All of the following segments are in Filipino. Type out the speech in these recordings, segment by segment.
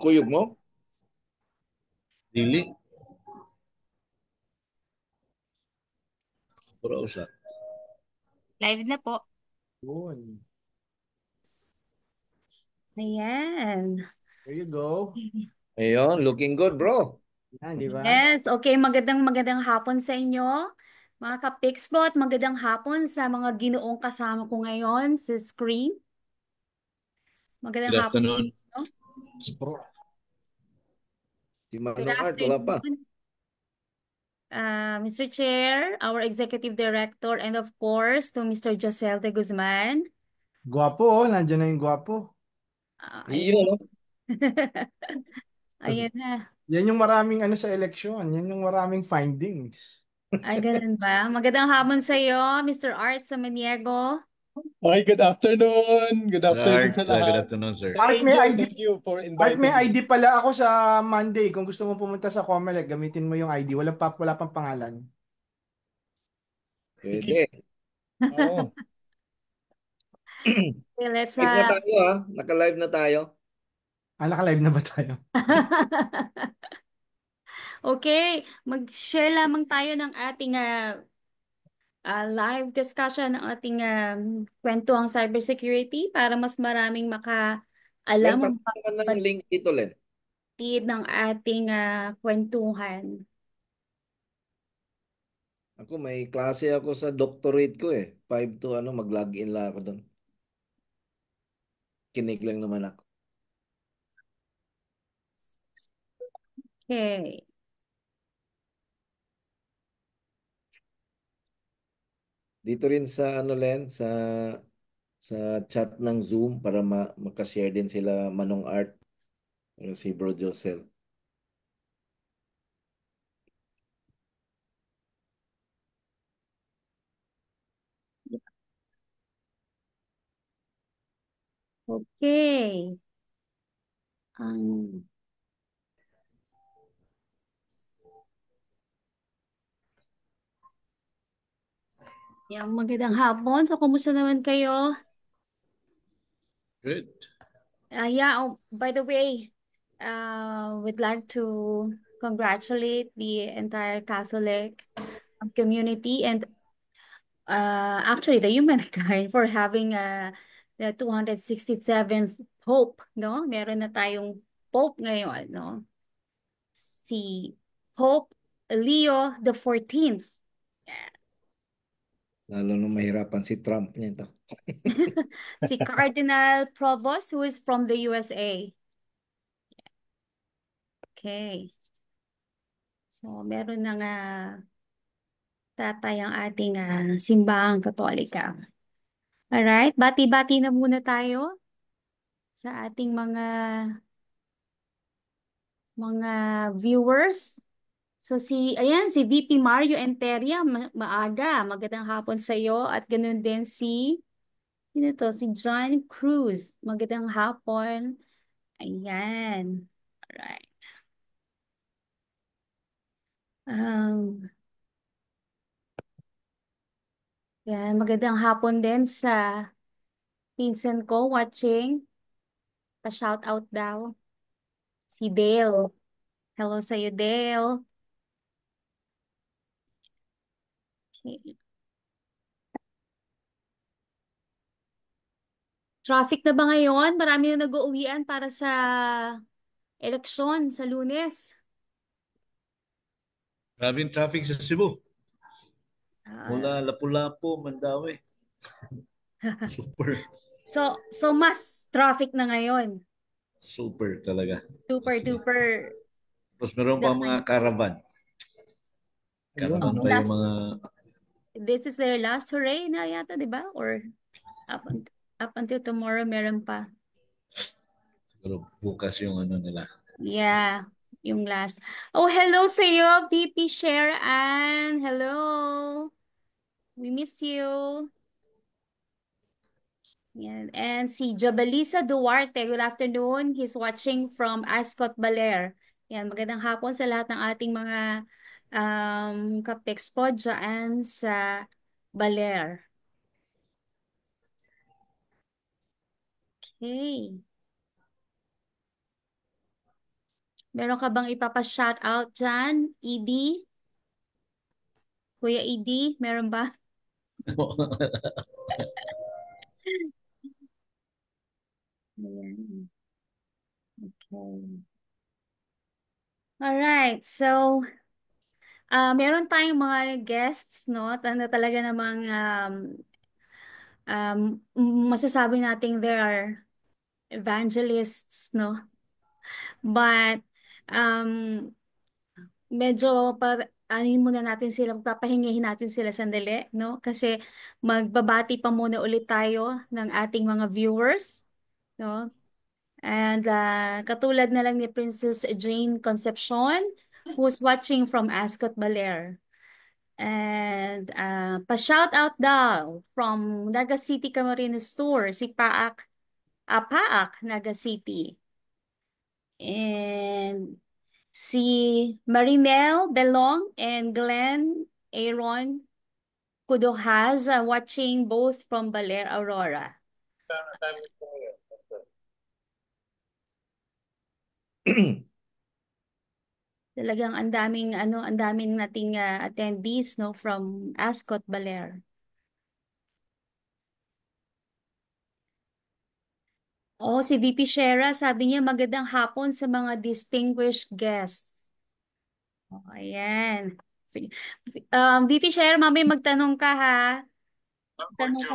kuyog mo? Dili. Pura usa. Live na po. Yun. Ayan. There you go. Ayun, looking good, bro. Yan, di ba? Yes, okay. Magandang hapon sa inyo. Mga ka-Pixplot, magandang hapon sa mga ginoong kasama ko ngayon sa screen. Magandang Good hapon. afternoon. Bro. Si Good Manong Art, wala pa. afternoon, Mr. Chair, our Executive Director, and of course, to Mr. Josel de Guzman. Gwapo, oh. Nandiyan na yung gwapo. Ayan. Iyon, no? Ayan na. Yan yung maraming ano sa eleksyon. Yan yung maraming findings. Ay, ganun ba? Magandang hapon sa iyo, Mr. Art Samaniego. Hi, good afternoon. Good Sir afternoon Art, sa good lahat. afternoon, sir. Art, may Angel, ID. thank you for Art, may inviting me. ID pala ako sa Monday. Kung gusto mo pumunta sa Comelec, gamitin mo yung ID. Wala pang pangalan. Pwede. Oo. Okay, let's Live na tayo, ha? Naka-live na tayo. Naka-live na ba tayo? Okay, mag-share lamang tayo ng ating live discussion ng ating kwentuhang cybersecurity para mas maraming makaalam Meron o pa naman ng makabatid link dito, Len. ng ating kwentuhan. Ako, may klase ako sa doctorate ko eh. 5 to ano, mag-login lang ako doon. Kinig lang naman ako. Okay. Dito rin sa ano, Len, sa chat ng Zoom para makashare din sila Manong Art o si Bro Josel. Okay. Um, magandang hapon. So, kumusta naman kayo? Good. By the way, we'd like to congratulate the entire Catholic community and actually the humankind for having the 267th Pope, no? Meron na tayong Pope ngayon, no? Si Pope Leo the 14th. Lalo na mahirapan si Trump nito. Si Cardinal Provost, who is from the USA. Okay. So, meron na nga tatay ang ating simbahang Katolika. Alright, bati-bati na muna tayo sa ating mga viewers. So ayan, si VP Mario Enteria, maaga. Magandang hapon sa iyo at ganoon din sino to? Si John Cruz. Magandang hapon. Ayan. Alright. Um, Yan, magandang hapon din sa pinsan ko watching. Pa-shout out daw. Si Dale. Hello sa iyo, Dale. Okay. Traffic na ba ngayon? Marami na nag-uuwian para sa eleksyon sa Lunes. Grabing traffic sa Cebu. Ah, Mula Lapu-Lapu, Mandawi. Super. so mas traffic na ngayon. Super talaga. Super As in. duper. Tapos meron pa mga caravan. Caravan Oh, pa yung mga this is their last hooray na yata, di ba? Or up, up until tomorrow, meron pa. siguro bukas yung ano nila. Yeah, yung last. Oh, hello sa iyo, VP Share Ann. Hello. We miss you. Yan. And si Jobalisa Duarte, good afternoon. He's watching from Ascot, Baler. Yan, magandang hapon sa lahat ng ating mga kapexpo dyan sa Baler. Okay. Meron ka bang ipapa-shout out dyan? Edie? Kuya Edie, meron ba? Ayan. Okay. Alright, so meron tayong mga guests, no? Na talaga namang masasabi nating there are evangelists, no? But um, medyo anin muna natin sila, papahingahin natin sila sandali, no? Kasi magbabati pa muna ulit tayo ng ating mga viewers, no? And katulad na lang ni Princess Jane Concepcion, who's watching from Ascot, Baler. And pa-shout out daw from Naga City, Camarines Sur, si Paak, Naga City. And si Marinel Belong and Glenn Aaron Kudohaz watching both from Baler, Aurora. Talagang ang daming nating attendees, no, from Ascot, Baler. Oh, si VP Shera, sabi niya magandang hapon sa mga distinguished guests. Oh, ayan. Sige. VP Shera, mamaya magtanong ka ha. Magtanong ka,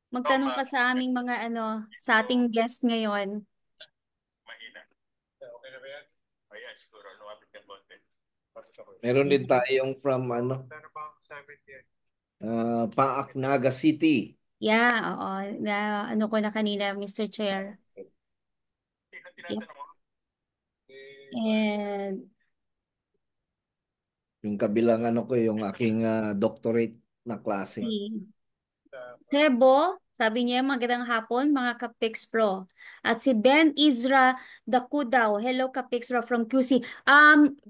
magtanong ka sa aming mga sa ating guest ngayon. Meron din tayong from Paak, Naga City. Yeah, oo. Ano ko na kanina, Mr. Chair. Yeah. And Yung kabilang ko, yung aking doctorate na klase. si Tebo, sabi niya magandang hapon mga Kapix Pro. At si Ben Izra Dakudaw. Hello Kapix Pro from QC.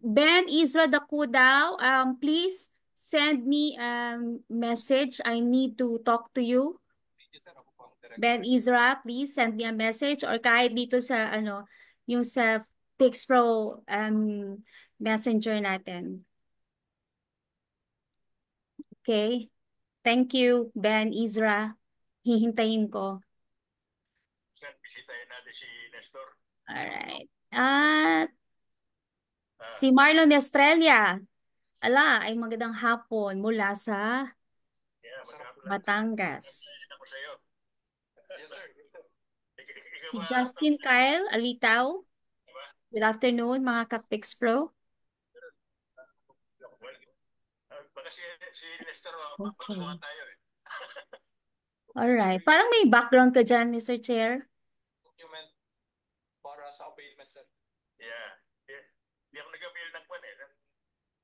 Ben Izra Dakudaw, please send me a message. I need to talk to you. Ben Izra, please send me a message or kahit dito sa yung sa Pix Pro messenger natin. Okay? Thank you, Ben Izra. Hihintayin ko. Alright. At si Marlon Estrella. Ala, ay magandang hapon mula sa Batangas. Si Justin Kyle Alitaw. Good afternoon, mga Kapix Pro. Okay. Alright. Parang may background ka dyan, Mr. Chair.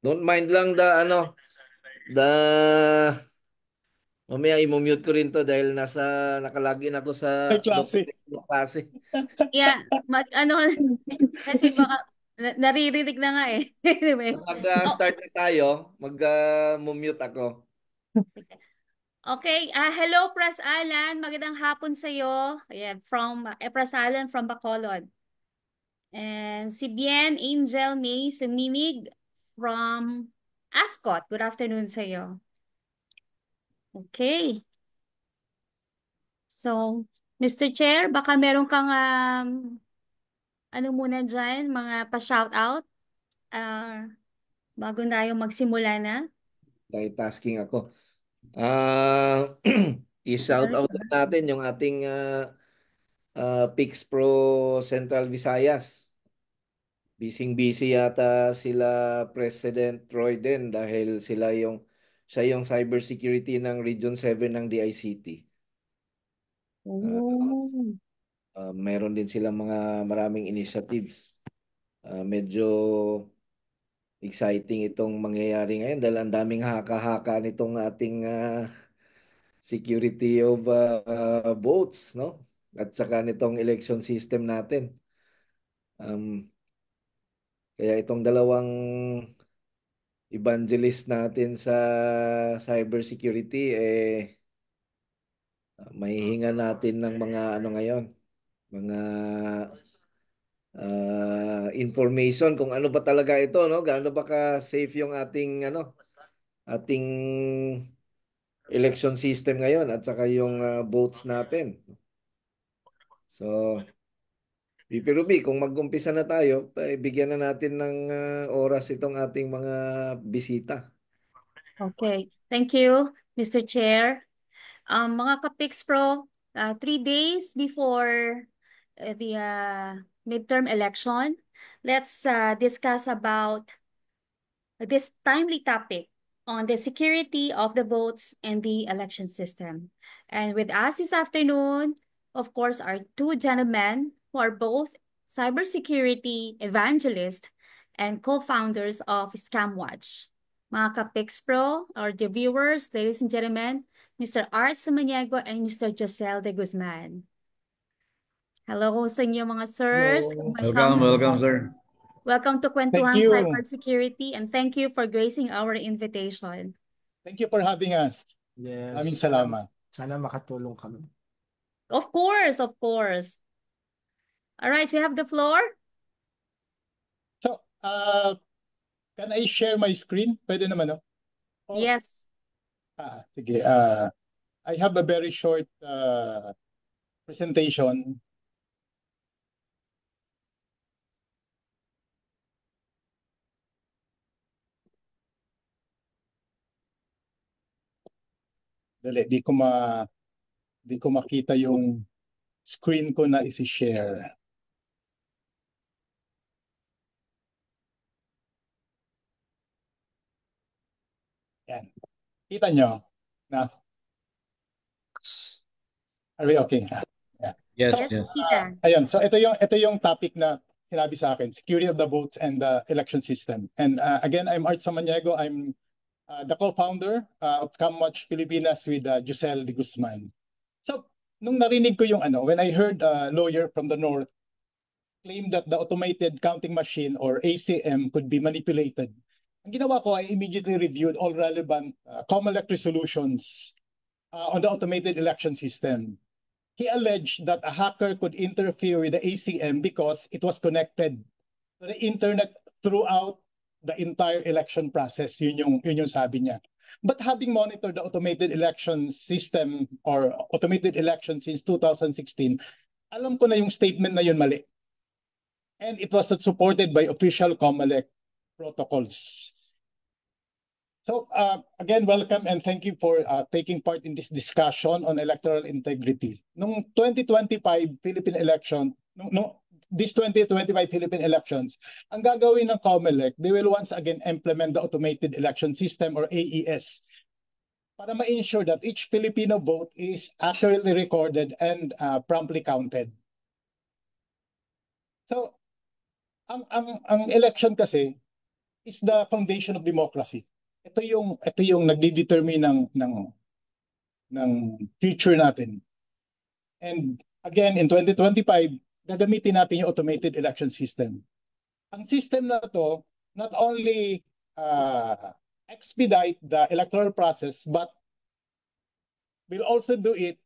Don't mind lang the mamaya i-mute ko rin to dahil nakalagin ako sa May klase. klase. Yeah, kasi baka naririnig na nga eh. Anyway. Mag-start na tayo, mag-mute ako. Okay, hello Pras Alan, magandang hapon sa iyo. Ayan, from Pras Alan from Bacolod. And si Bien Angel May Suminig from Ascot. Good afternoon sa iyo. Okay. So, Mr. Chair, baka meron kang ano muna dyan, mga pa-shout out bago na yung magsimula na. Tasking ako. I-shout out natin yung ating Pix Pro Central Visayas. Busy yata sila President Roy din dahil siya yung cybersecurity ng Region 7 ng DICT. Oh. Meron din silang maraming initiatives. Medyo exciting itong mangyayari ngayon dahil ang daming haka-haka nitong ating security of votes, no? At saka nitong election system natin. Kaya itong dalawang evangelist natin sa cybersecurity, mahihinga natin ng mga ngayon, mga information kung ano ba talaga ito, no? Gaano ba ka-safe yung ating election system ngayon at saka yung votes natin. So, VP Ruby, kung mag-umpisa na tayo, bigyan na natin ng oras itong ating mga bisita. Okay. Thank you, Mr. Chair. Mga ka-Pix Pro, 3 days before the midterm election, let's discuss about this timely topic on the security of the votes and the election system. And with us this afternoon, of course, are two gentlemen who are both cybersecurity evangelists and co-founders of ScamWatch. Mga ka-Pix Pro, or the viewers, ladies and gentlemen, Mr. Art Samaniego and Mr. Josel de Guzman. Hello sa inyo mga sirs. Hello. Welcome, sir. Welcome to Thank Kwentuhan you. Cybersecurity, and thank you for gracing our invitation. Thank you for having us. Yes. Maraming salamat. Sana makatulong kami. Of course, of course. All right, you have the floor. So, can I share my screen? Pwede naman, no? Or- Yes. Sige. I have a very short presentation. Dali, di ko makita yung screen ko na isi-share. Yan. Kita nyo? Na? Are we okay? Yeah. Yes, So, yes. Kita. Ayun, so ito yung topic na sinabi sa akin, security of the votes and the election system. And again, I'm Art Samaniego. I'm the co-founder of ScamWatch Pilipinas with Josel de Guzman. So, nung narinig ko yung when I heard a lawyer from the North claim that the automated counting machine or ACM could be manipulated, ang ginawa ko, I immediately reviewed all relevant COMELEC resolutions on the automated election system. He alleged that a hacker could interfere with the ACM because it was connected to the internet throughout the entire election process. Yun yung sabi niya. But having monitored the automated election system or automated election since 2016, alam ko na yung statement na yun mali. And it was not supported by official COMELEC protocols. So again, welcome and thank you for taking part in this discussion on electoral integrity. Nung 2025 Philippine election, this 2025 Philippine elections, ang gagawin ng COMELEC, they will once again implement the automated election system or AES para ma-ensure that each Filipino vote is accurately recorded and promptly counted. So, ang election kasi is the foundation of democracy. Ito yung nagdi-determine ng future natin. And again, in 2025, gagamitin natin yung automated election system. Ang system na to not only expedite the electoral process, but will also do it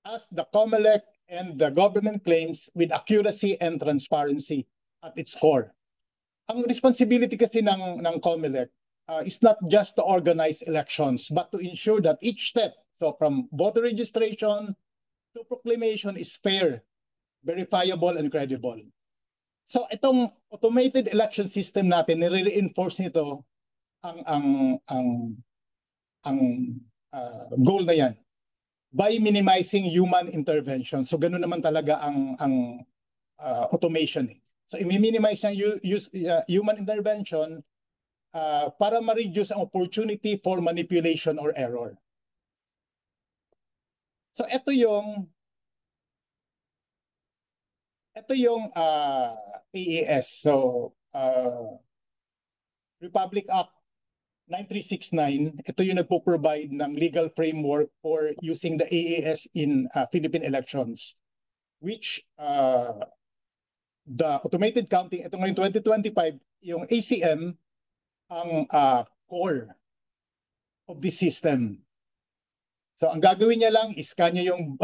as the COMELEC and the government claims with accuracy and transparency at its core. Ang responsibility kasi ng COMELEC is not just to organize elections, but to ensure that each step, so from voter registration to proclamation, is fair, verifiable, and credible. So itong automated election system natin, nire-reinforce nito ang goal na yan by minimizing human intervention. So ganun naman talaga ang automation. So i-minimize yung human intervention para ma-reduce ang opportunity for manipulation or error. So ito yung AES. So Republic Act 9369, ito yung nagpo-provide ng legal framework for using the AES in Philippine elections, which the automated counting, ito ngayon 2025, yung ACM ang core of this system. So ang gagawin niya lang is kanya yung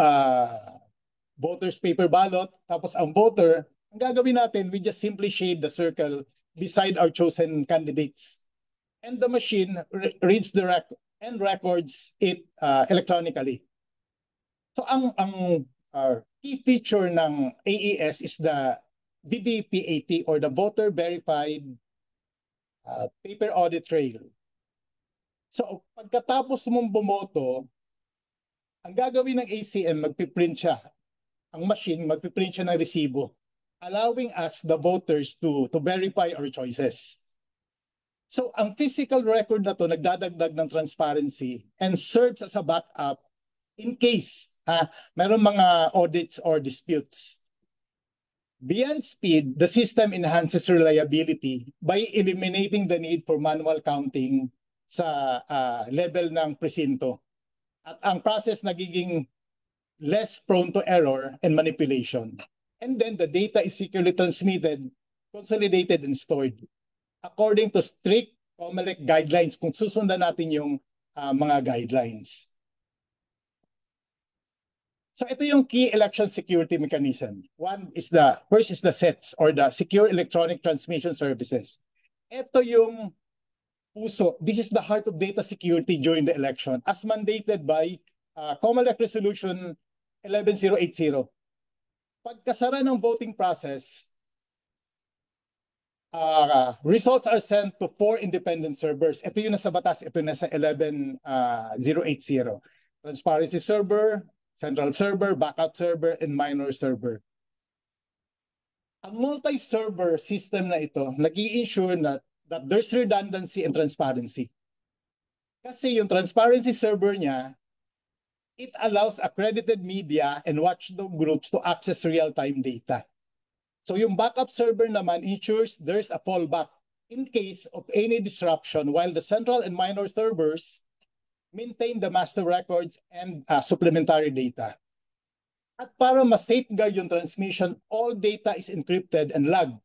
voters paper ballot, tapos ang voter Ang gagawin natin, we just simply shade the circle beside our chosen candidates. And the machine reads the and records it electronically. So ang key feature ng AES is the VVPAT or the Voter Verified Paper Audit Trail. So pagkatapos mong bumoto, ang gagawin ng ACM, magpiprint siya. Ang machine, magpiprint siya ng resibo, allowing us, the voters, to verify our choices. So ang physical record na to nagdadagdag ng transparency and serves as a backup in case meron mga audits or disputes. Beyond speed, the system enhances reliability by eliminating the need for manual counting sa level ng presinto. At ang process nagiging less prone to error and manipulation. And then the data is securely transmitted, consolidated, and stored according to strict COMELEC guidelines kung susundan natin yung mga guidelines. So ito yung key election security mechanism. First is the SETS or the Secure Electronic Transmission Services. Ito yung puso. This is the heart of data security during the election as mandated by COMELEC Resolution 11080. Pagkasara ng voting process, results are sent to 4 independent servers. Ito yung nasa batas, ito yung nasa 11080. Transparency server, central server, backup server, and minor server. Ang multi-server system na ito, nag-i-ensure that there's redundancy and transparency. Kasi yung transparency server niya, it allows accredited media and watchdog groups to access real-time data. So yung backup server naman ensures there's a fallback in case of any disruption, while the central and minor servers maintain the master records and supplementary data. At para ma-safeguard yung transmission, all data is encrypted and logged.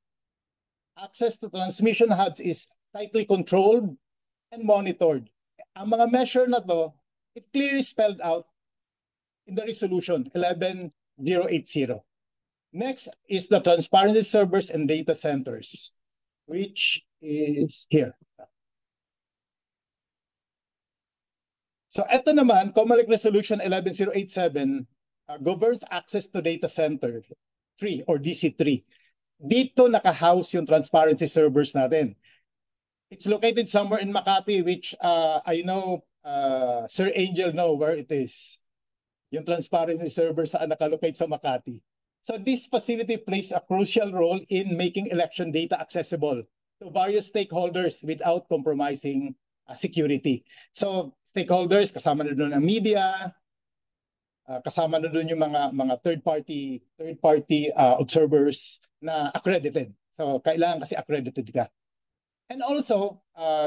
Access to transmission hubs is tightly controlled and monitored. Ang mga measure na to, it clearly spelled out in the resolution 11080. Next is the transparency servers and data centers, which is here. So ito naman, COMELEC Resolution 11087 governs access to data center 3 or DC3. Dito naka-house yung transparency servers natin. It's located somewhere in Makati, which I know Sir Angel know where it is. Yung transparency servers saan nakalocate sa Makati. So this facility plays a crucial role in making election data accessible to various stakeholders without compromising security. So stakeholders, kasama na doon ang media, kasama na doon yung mga third party observers na accredited. So kailangan kasi accredited ka. And also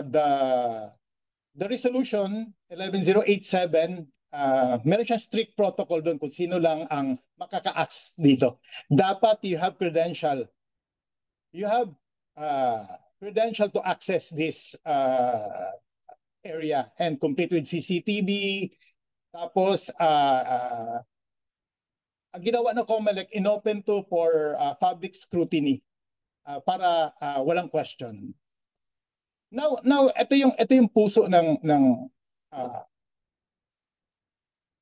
the resolution 11087, meron siyang strict protocol doon kung sino lang ang makaka-access dito. Dapat you have credential. You have credential to access this area and complete with CCTV. Tapos, ang ginawa ng COMELEC, inopen to for public scrutiny para walang question. Now ito yung puso ng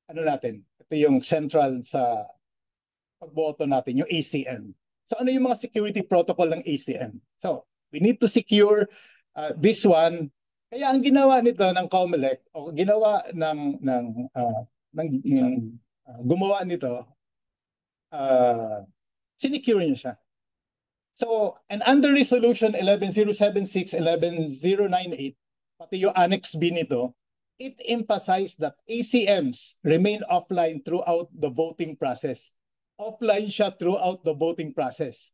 ano natin, ito yung central sa pagboto natin, yung ACM. So ano yung mga security protocol ng ACM? So we need to secure this one. Kaya ang ginawa nito ng COMELEC o ginawa gumawa nito, sinecure niya siya. So, and under Resolution 11076, 11098, pati yung Annex B nito, it emphasized that ACMs remain offline throughout the voting process. Offline siya throughout the voting process.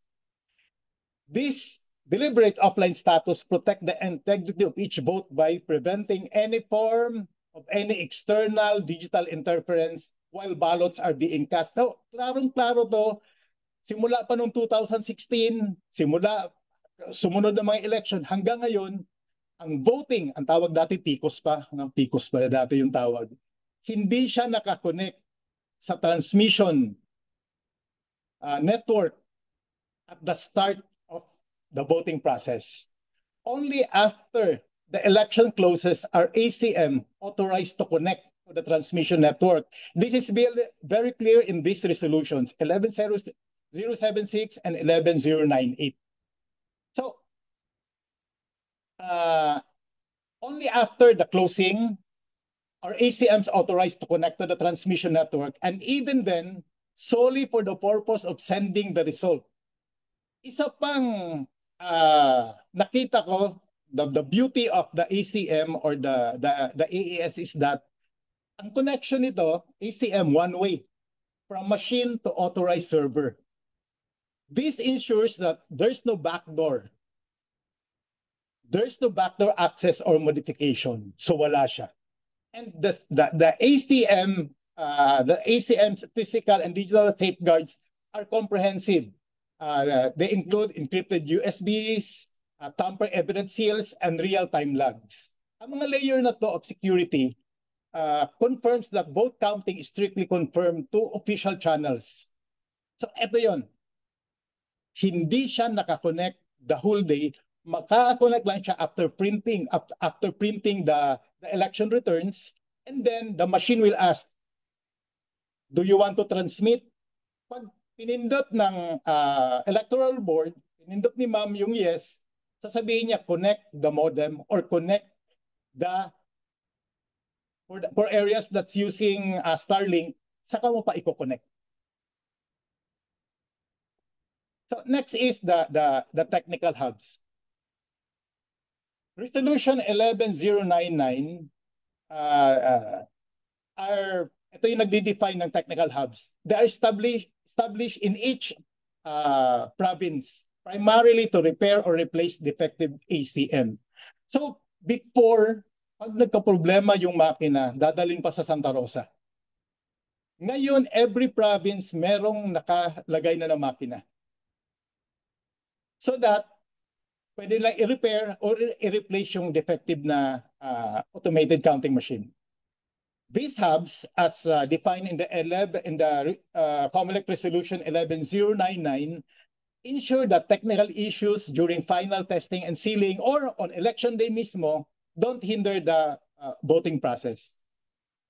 This deliberate offline status protect the integrity of each vote by preventing any form of any external digital interference while ballots are being cast. So, klarong-klaro to, simula pa noong 2016, sumunod na mga election, hanggang ngayon, ang voting, ang tawag dati PICOS pa dati yung tawag, hindi siya nakakonect sa transmission network at the start of the voting process. Only after the election closes are ACM authorized to connect to the transmission network. This is very clear in these resolutions, 11.076 and 11.098. So, only after the closing are ACMs authorized to connect to the transmission network, and even then, solely for the purpose of sending the result. Isa pang nakita ko, the beauty of the ACM or the AES is that ang connection nito, ACM one way, from machine to authorized server. This ensures that there's no backdoor. There's no backdoor access or modification. So wala siya. And the ACM's physical and digital safeguards are comprehensive. They include encrypted USBs, tamper evidence seals, and real-time logs. Ang mga layer na to of security confirms that vote counting is strictly confirmed to official channels. So eto yon. Hindi siya nakakonect the whole day. Maka-connect lang siya after printing the election returns, and then the machine will ask, do you want to transmit? Pag pinindot ng electoral board, pinindot ni ma'am yung yes, sasabihin niya connect the modem or connect the for areas that's using Starlink, saka mo pa i-connect. So next is the technical hubs. Resolution 11.099 ito yung nagde-define ng technical hubs. They are established in each province, primarily to repair or replace defective ACM. So before, pag nagka-problema yung makina, dadalhin pa sa Santa Rosa. Ngayon, every province merong nakalagay na makina. So that pwede lang i-repair or i-replace yung defective na automated counting machine. These hubs, as defined in the COMELEC Resolution 11.099, ensure that technical issues during final testing and sealing or on election day mismo don't hinder the voting process.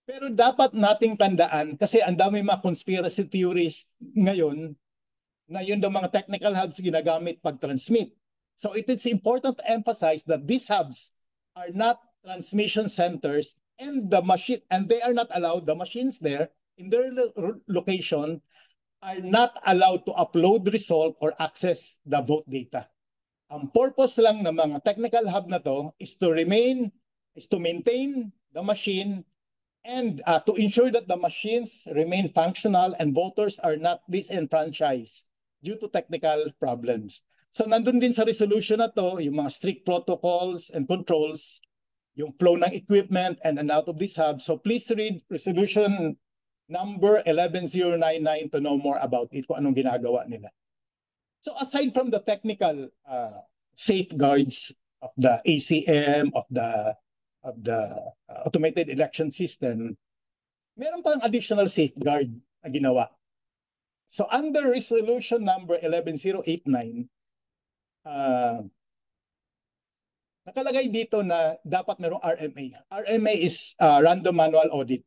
Pero dapat nating tandaan, kasi ang dami mga conspiracy theories ngayon, na yun daw mga technical hubs ginagamit pag-transmit. So it is important to emphasize that these hubs are not transmission centers, and they are not allowed, the machines there in their location are not allowed to upload result or access the vote data. Ang purpose lang ng mga technical hub na to is to maintain the machine and to ensure that the machines remain functional and voters are not disenfranchised due to technical problems. So nandun din sa resolution na to, yung mga strict protocols and controls, yung flow ng equipment and out of this hub. So please read resolution number 11.099 to know more about it, kung anong ginagawa nila. So aside from the technical safeguards of the ACM, of the automated election system, meron pang additional safeguard na ginawa. So under resolution number 11.089, nakalagay dito na dapat merong RMA. RMA is random manual audit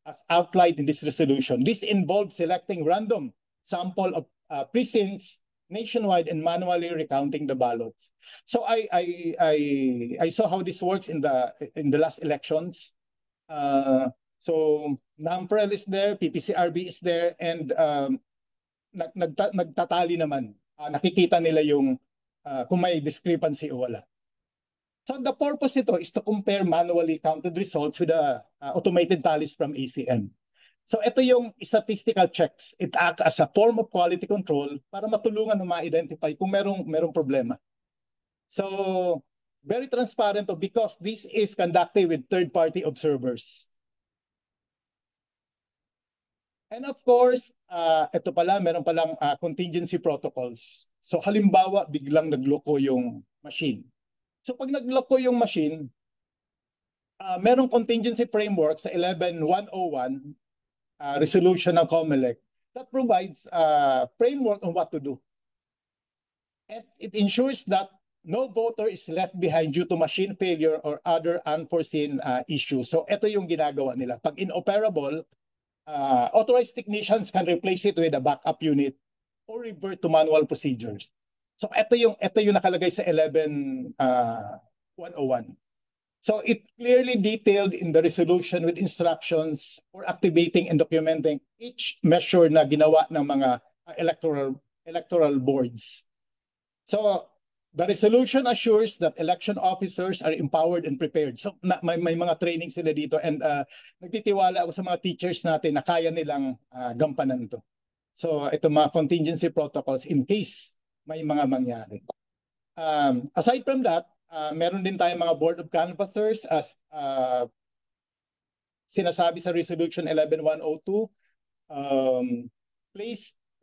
as outlined in this resolution. This involves selecting random sample of precincts nationwide and manually recounting the ballots. So I saw how this works in the last elections. So NAMPREL is there, PPCRB is there, and nagtatali naman. Nakikita nila yung kung may discrepancy o wala. So the purpose nito is to compare manually counted results with the automated tallies from ACM. So ito yung statistical checks. It acts as a form of quality control para matulungan na ma-identify kung merong problema. So very transparent because this is conducted with third-party observers. And of course, ito pala, meron palang contingency protocols. So halimbawa, biglang nagloko yung machine. So pag nagloko yung machine, merong contingency framework sa 11.101 resolution ng COMELEC that provides a framework on what to do. And it ensures that no voter is left behind due to machine failure or other unforeseen issues. So ito yung ginagawa nila. Pag inoperable, authorized technicians can replace it with a backup unit or revert to manual procedures. So ito yung nakalagay sa 11.101. So it clearly detailed in the resolution with instructions for activating and documenting each measure na ginawa ng mga electoral boards. So the resolution assures that election officers are empowered and prepared. So may mga training sila dito, and nagtitiwala ako sa mga teachers natin na kaya nilang gampanan to. So ito mga contingency protocols in case may mga mangyari. Aside from that, meron din tayong mga board of canvassers as sinasabi sa resolution 11.102.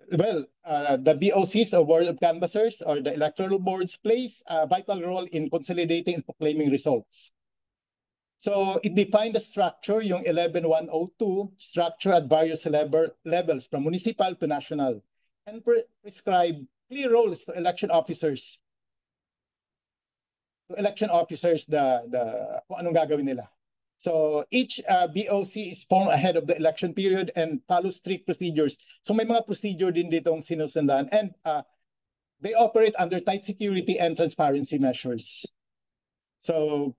The BOCs or board of canvassers or the electoral boards plays a vital role in consolidating and proclaiming results. So it defined the structure, yung 11.102, structure at various levels from municipal to national, and prescribe clear roles to election officers. To election officers, kung anong gagawin nila. So each BOC is formed ahead of the election period and follows strict procedures. So may mga procedure din ditong sinusundan, and they operate under tight security and transparency measures. So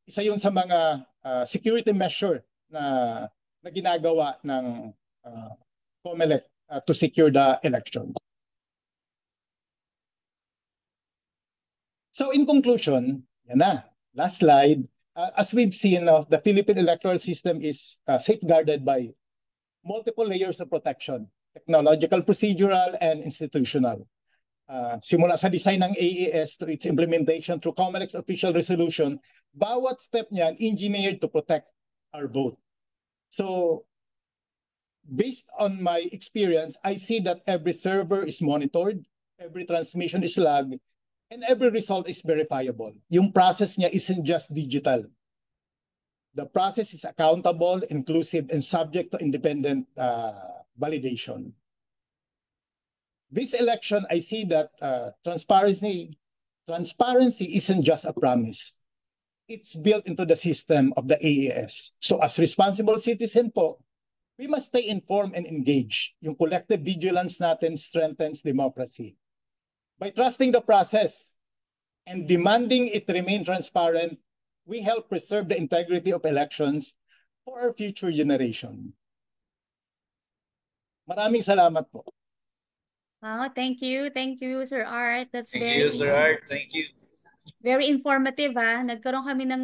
isa yun sa mga security measure na ginagawa ng COMELEC to secure the election. So in conclusion, yan na, last slide. As we've seen, the Philippine electoral system is safeguarded by multiple layers of protection, technological, procedural, and institutional. Simula sa design ng AES to its implementation through COMELEC's official resolution, bawat step niyan engineered to protect our vote. So based on my experience, I see that every server is monitored, every transmission is logged, and every result is verifiable. Yung process niya isn't just digital. The process is accountable, inclusive, and subject to independent validation. This election, I see that transparency isn't just a promise. It's built into the system of the AES. So as responsible citizen po, we must stay informed and engaged. Yung collective vigilance natin strengthens democracy. By trusting the process and demanding it remain transparent, we help preserve the integrity of elections for our future generation. Maraming salamat po. Oh, thank you. Thank you, Sir Art. That's Thank you, Sir Art. Thank you. very informative, ha. Nagkaroon kami ng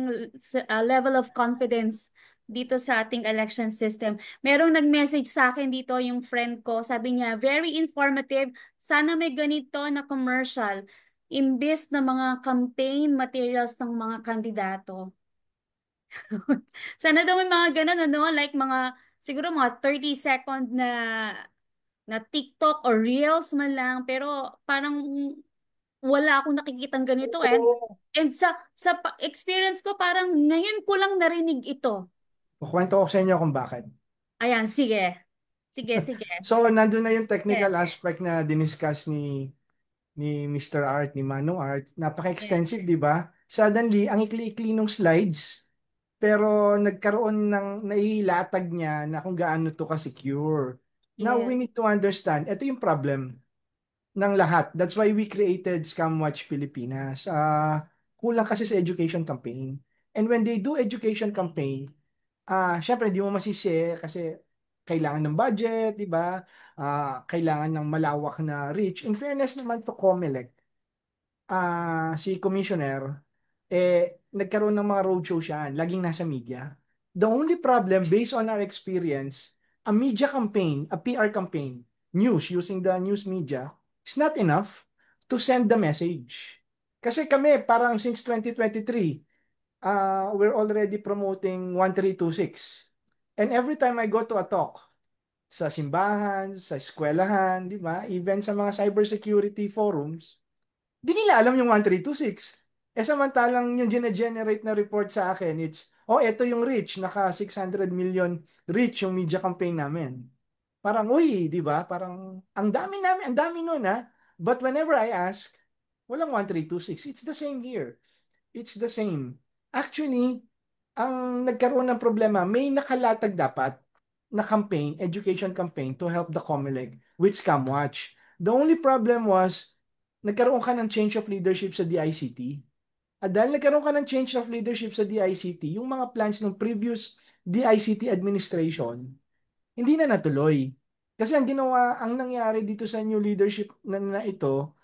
level of confidence dito sa ating election system. Merong nag-message sa akin dito, yung friend ko. Sabi niya, very informative. Sana may ganito na commercial. Imbes na mga campaign materials ng mga kandidato. Sana daw may mga ganun, ano? Like mga, siguro mga 30-second na TikTok or Reels man lang. Pero parang wala akong nakikitang ganito. And sa experience ko, parang ngayon ko lang narinig ito. Kukwento ko sa inyo kung bakit. Ayan, sige. Sige. So, nandun na yung technical aspect na diniscuss ni Mr. Art, ni Manong Art. Napaka-extensive, di ba? Suddenly, ang ikli-ikli ng slides, pero nagkaroon ng nailatag niya na kung gaano to ka-secure. Now, we need to understand, ito yung problem ng lahat. That's why we created Scamwatch Pilipinas. Kulang kasi sa education campaign. And when they do education campaign, syempre hindi mo masisi kasi kailangan ng budget, di ba? Kailangan ng malawak na reach. In fairness naman to COMELEC, si Commissioner, nagkaroon ng mga roadshow siya, laging nasa media. The only problem, based on our experience, a media campaign, a PR campaign, news, using the news media, is not enough to send the message. Kasi kami, parang since 2023, we're already promoting 1326. And every time I go to a talk, sa simbahan, sa eskwelahan, di ba? Even sa mga cybersecurity forums, di nila alam yung 1326. Samantalang yung generate na report sa akin, ito yung reach, naka 600 million reach yung media campaign namin. Parang, uy, di ba? Parang, ang dami nun, But whenever I ask, walang 1326. It's the same here. It's the same. Actually, ang nagkaroon ng problema, may nakalatag dapat na campaign, education campaign to help the COMELEC with ScamWatch. The only problem was, nagkaroon ka ng change of leadership sa DICT. At dahil nagkaroon ka ng change of leadership sa DICT, yung mga plans ng previous DICT administration, hindi na natuloy. Kasi ang nangyari dito sa new leadership na ito,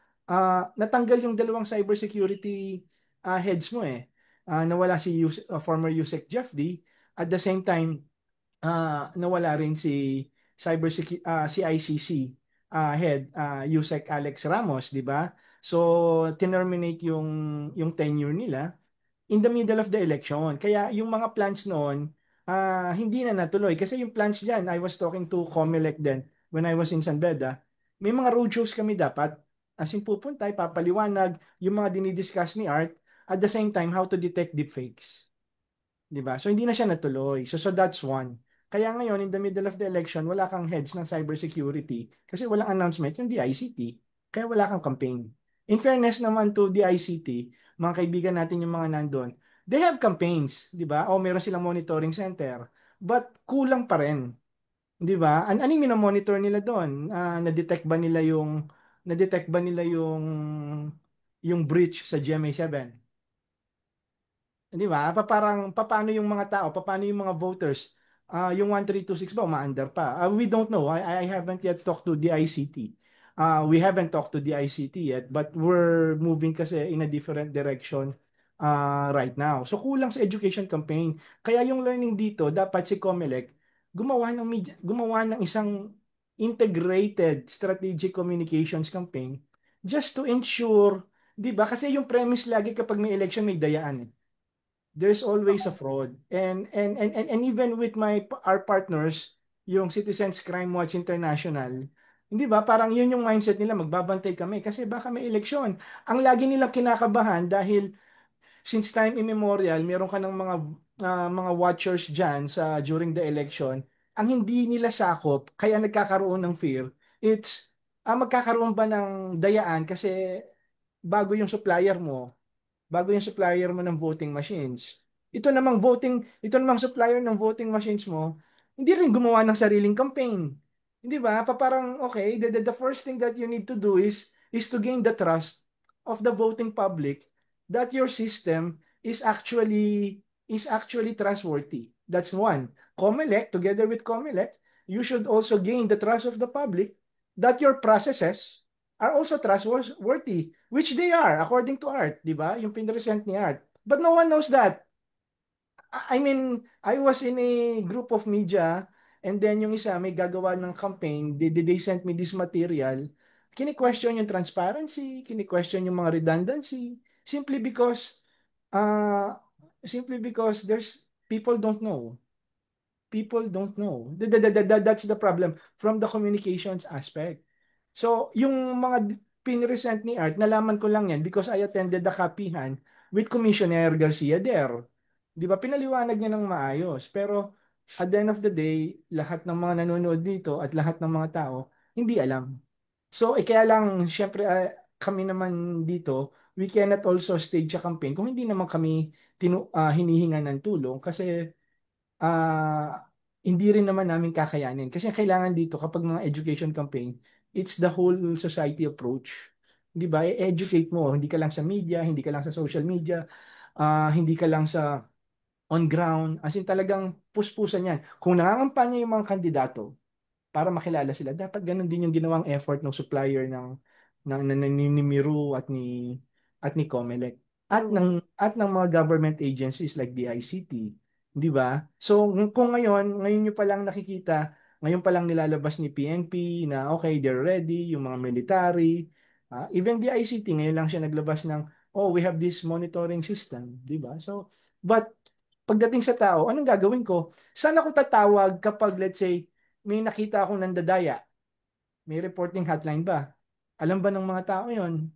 natanggal yung dalawang cybersecurity heads mo eh. Nawala si former USEC Jeff D. At the same time, nawala rin si si ICC head USEC Alex Ramos, di ba? So terminate yung tenure nila in the middle of the election. Kaya yung mga plans noon, hindi na natuloy. Kasi yung plans dyan, I was talking to Comelec then when I was in San Beda, may mga roadshows kami dapat. As in pupunta, papaliwanag yung mga dinidiscuss ni Art at the same time how to detect deepfakes. Di ba? So hindi na siya natuloy. So that's one. Kaya ngayon, in the middle of the election, wala kang heads ng cybersecurity kasi walang announcement yung DICT. Kaya wala kang campaign. In fairness naman to DICT, mga kaibigan natin yung mga nandun, they have campaigns, di ba? O meron silang monitoring center. But kulang pa rin. Di ba? Ano yung minomonitor nila doon? Na-detect ba nila yung breach sa GMA7? Di ba? Parang paano yung mga tao, paano yung mga voters, yung 1326 ba umaandar pa? We don't know. I haven't yet talked to the ICT. We haven't talked to the ICT yet, but we're moving kasi in a different direction right now. So kulang sa education campaign. Kaya yung learning dito, dapat si COMELEC gumawa ng isang integrated strategic communications campaign just to ensure, 'di ba? Kasi yung premise lagi kapag may election may dayaan. There's always a fraud. And even with our partners, yung Citizens Crime Watch International, hindi ba? Parang yun yung mindset nila, magbabantay kami kasi baka may eleksyon. Ang lagi nilang kinakabahan dahil since time immemorial, meron ka ng mga watchers diyan sa during the election, ang hindi nila sakop kaya nagkakaroon ng fear. It's magkakaroon ba ng dayaan kasi bago yung supplier mo, ng voting machines. Ito namang supplier ng voting machines mo, hindi rin gumawa ng sariling campaign. Hindi ba? Parang, okay, the first thing that you need to do is to gain the trust of the voting public that your system is actually trustworthy. That's one. COMELEC, together with COMELEC, you should also gain the trust of the public that your processes are also trustworthy, which they are, according to Art, di ba? Yung pinresent ni Art. But no one knows that. I mean, I was in a group of media and then yung isa may gagawa ng campaign, they sent me this material. Kini-question yung transparency, kini-question yung mga redundancy, uh, simply because there's people don't know. People don't know. That's the problem from the communications aspect. So, yung mga pinresent ni Art, nalaman ko lang yan because I attended the kapihan with Commissioner Garcia there. Di ba? Pinaliwanag niya ng maayos. Pero at the end of the day, lahat ng mga nanonood dito at lahat ng mga tao, hindi alam. So, kaya lang, syempre, kami naman dito, we cannot also stage a campaign kung hindi naman kami hinihingan ng tulong kasi ah hindi rin naman namin kakayanin. Kasi kailangan dito kapag mga education campaign, it's the whole society approach. 'Di ba? I-educate mo, hindi ka lang sa media, hindi ka lang sa social media, hindi ka lang sa on ground. As in talagang puspusan yan. Kung nangangampanya yung mga kandidato para makilala sila, dapat ganun din yung ginawang effort ng supplier ni Miru at ni Comelec at ng mga government agencies like the ICT, di ba? So kung ngayon niyo pa lang nakikita, ngayon pa lang nilalabas ni PNP na okay, they're ready, yung mga military, even the ICT ngayon lang siya naglabas ng oh, we have this monitoring system, di ba? So but pagdating sa tao, anong gagawin ko? Saan ako tatawag kapag let's say may nakita akong nandadaya? May reporting hotline ba? Alam ba ng mga tao 'yon?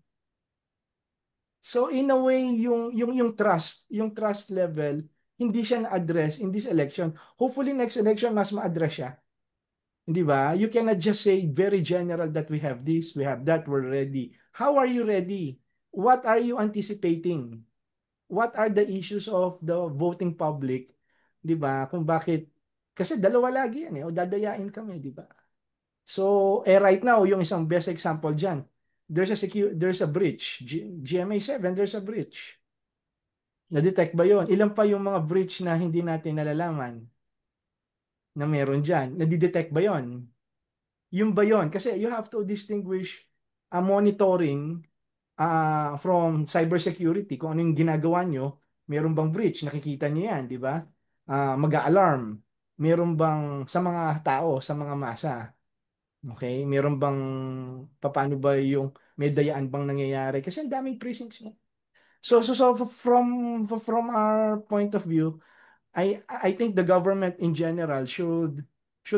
So in a way yung trust level hindi siya na-address in this election. Hopefully next election mas ma-address siya. Di ba? You cannot just say very general that we have this, we have that, we're ready. How are you ready? What are you anticipating? What are the issues of the voting public? Di ba? Kung bakit, kasi dalawa lagi yan o dadayain kami, di ba? So, right now, yung isang best example dyan, there's a breach. GMA 7, there's a breach. Na-detect ba yon? Ilan pa yung mga breach na hindi natin nalalaman na meron dyan? Nadidetect ba yon? Yung ba yon? Kasi you have to distinguish monitoring from cybersecurity. Kung ano yung ginagawa nyo, meron bang breach? Nakikita nyo yan, di ba? Mag-a-alarm. Meron bang sa mga tao, sa mga masa? Okay? Meron bang, paano ba yung, may dayaan bang nangyayari? Kasi ang daming precincts niya. So from our point of view, I think the government in general should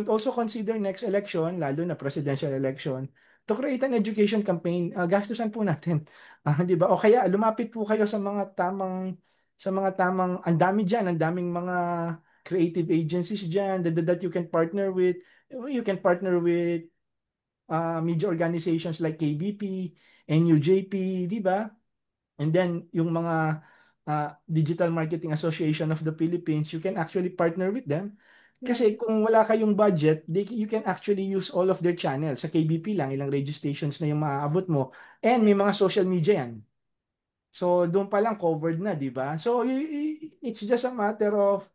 also consider next election, lalo na presidential election, to create an education campaign. Gastusan po natin, 'di ba? O kaya lumapit po kayo sa mga tamang ang dami diyan, ang daming mga creative agencies diyan that you can partner with. You can partner with media organizations like KBP, NUJP, 'di ba? And then yung mga Digital Marketing Association of the Philippines, you can actually partner with them. Kasi kung wala kayong budget, you can actually use all of their channels. Sa KBP lang, ilang radio stations na yung maaabot mo. And may mga social media yan. So doon pa lang covered na, di ba? So it's just a matter of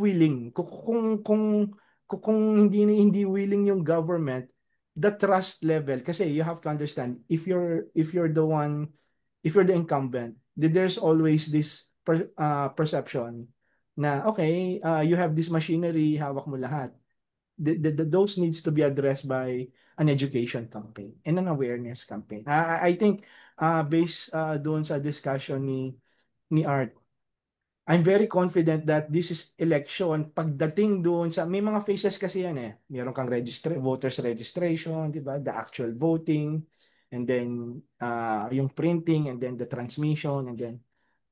willing. Kung hindi willing yung government, the trust level, kasi you have to understand, if you're the one, if you're the incumbent, there's always this perception na okay, you have this machinery, hawak mo lahat. Those needs to be addressed by an education campaign and an awareness campaign. I think based doon sa discussion ni Art, I'm very confident that this is election. Pagdating doon sa, may mga phases kasi yan eh. Meron kang voters registration, di ba? The actual voting, and then yung printing, and then the transmission, and then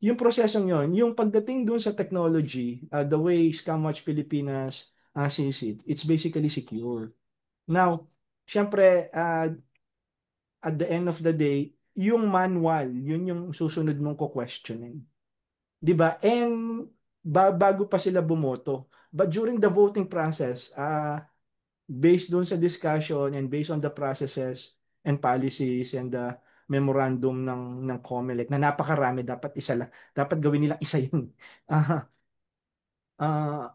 yung prosesong yon, yung pagdating doon sa technology, the way Scamwatch Pilipinas sees it, it's basically secure. Now, syempre, at the end of the day, yung manual, yun yung susunod mong ko-questionin. 'Di ba? And bago pa sila bumoto. But during the voting process, based doon sa discussion and based on the processes and policies and the memorandum ng COMELEC na napakarami, dapat isa lang, dapat gawin nilang isa yun. Ah, ah,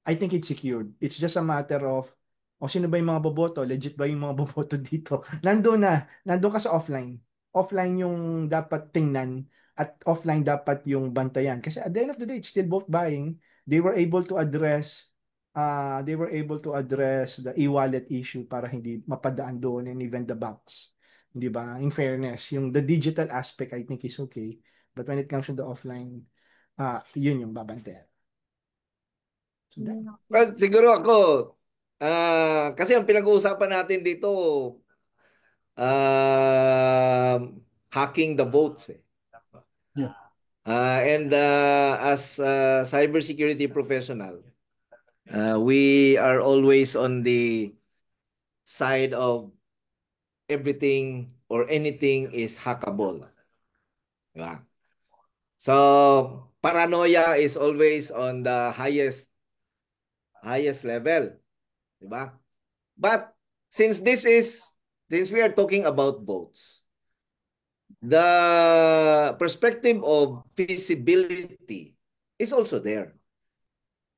I think it's secured. It's just a matter of, o sino ba yung mga boboto? Legit ba yung mga boboto dito? Nandun ka sa offline. Offline yung dapat tingnan at offline dapat yung bantayan. Kasi at the end of the day, it's still vote buying. They were able to address the e-wallet issue para hindi mapadaan doon, and even the banks. Di ba? In fairness, yung the digital aspect I think is okay. But when it comes to the offline, yun yung babantayan. So that. Well, siguro ako, kasi ang pinag-uusapan natin dito, hacking the votes eh. Yeah. And as a cybersecurity professional, we are always on the side of everything or anything is hackable. Diba? So, paranoia is always on the highest level. Diba? But since we are talking about votes, the perspective of feasibility is also there.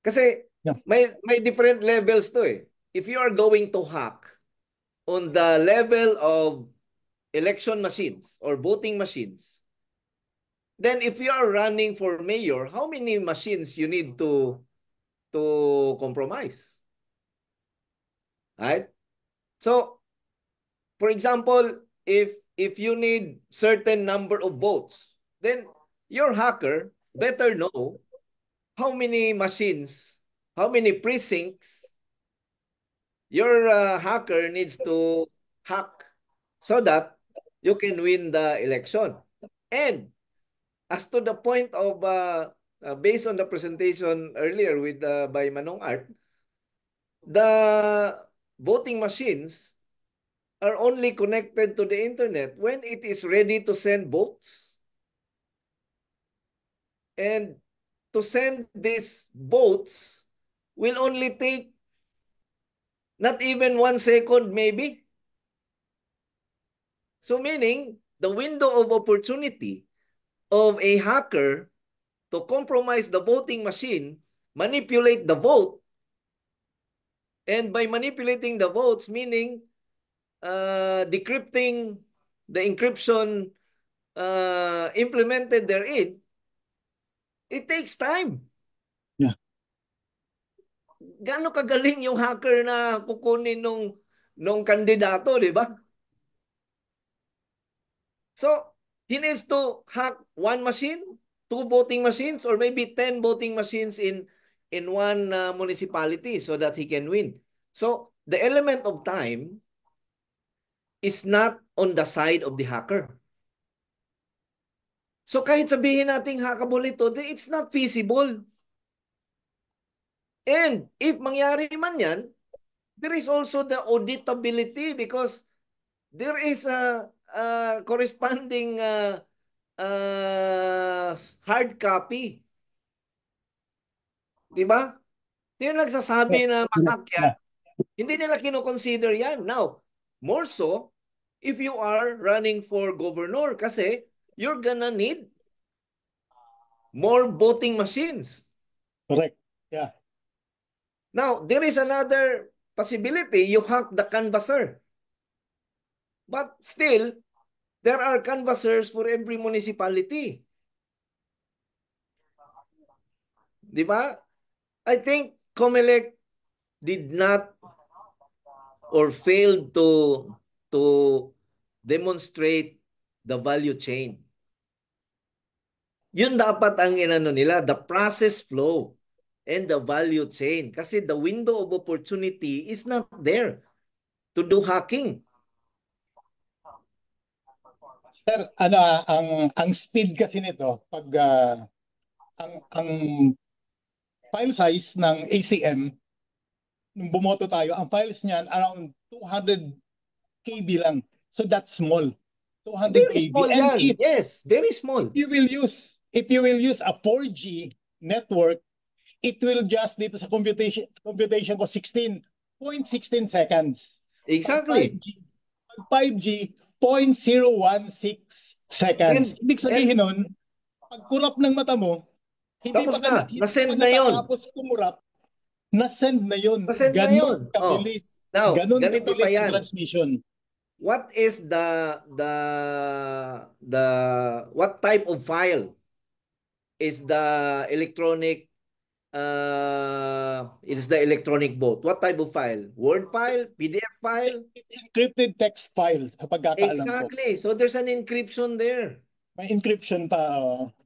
Kasi Yeah. may different levels to eh. If you are going to hack on the level of election machines or voting machines, then if you are running for mayor, how many machines you need to compromise? Right? So, for example, if you need certain number of votes, then your hacker better know how many machines, how many precincts your hacker needs to hack so that you can win the election. And as to the point of based on the presentation earlier with by Manong Art, the voting machines are only connected to the internet when it is ready to send votes. And to send these votes will only take not even 1 second maybe. So meaning, the window of opportunity of a hacker to compromise the voting machine, manipulate the vote, and by manipulating the votes, meaning decrypting the encryption implemented therein, it takes time. Yeah. Gaano kagaling yung hacker na kukunin nung kandidato, di ba? So, he needs to hack one machine, 2 voting machines, or maybe 10 voting machines in one municipality so that he can win. So, the element of time is not on the side of the hacker. So, kahit sabihin nating hackable ito, it's not feasible. And if mangyari man yan, there is also the auditability because there is a corresponding hard copy. Diba? Yung nagsasabi na mahak yan, hindi nila kinoconsider yan. Now, more so, if you are running for governor kasi you're gonna need more voting machines. Correct. Yeah. Now, there is another possibility, you hack the canvasser. But still, there are canvassers for every municipality. Diba? I think COMELEC did not or failed to demonstrate the value chain. Yun dapat ang inano nila, the process flow and the value chain. Kasi the window of opportunity is not there to do hacking. Sir, ang speed kasi nito pag ang file size ng ACM nung bumoto tayo, ang files niyan around 200 KB lang. So that's small. 200 Very KB. small And yan. Yes, very small. if you will use a 4G network, it will just dito sa computation ko 16.16 seconds. Exactly. Pag 5G 0.016 seconds. Ibig sabihin nun, pag kurap ng mata mo, hindi Tapos pa na, na-send na yun. Tapos kumurap, na-send na yun. Na-send na yun. Ganun kabilis. Now, Ganun ganito kabilis pa yan. ang transmission. What is what type of file is the electronic vote? What type of file? Word file, PDF file? Encrypted text file, sa pagkakaalam ko. Exactly. So there's an encryption there. May encryption pa.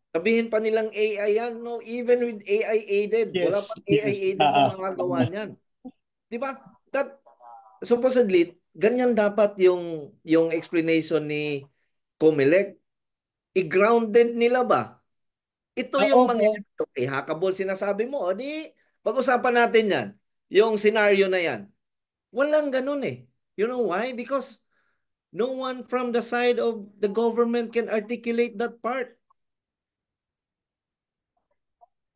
Sabihin pa nilang AI yan, no? Even with AI aided, Yes, wala pa AI yes. aided na makagawa niyan. Di ba? That supposedly ganyan dapat yung explanation ni COMELEC. I-grounded nila ba? Ito yung mangyayari. Okay, hackable sinasabi mo. O di, pag-usapan natin yan. Yung scenario na yan. Walang ganun eh. You know why? Because no one from the side of the government can articulate that part.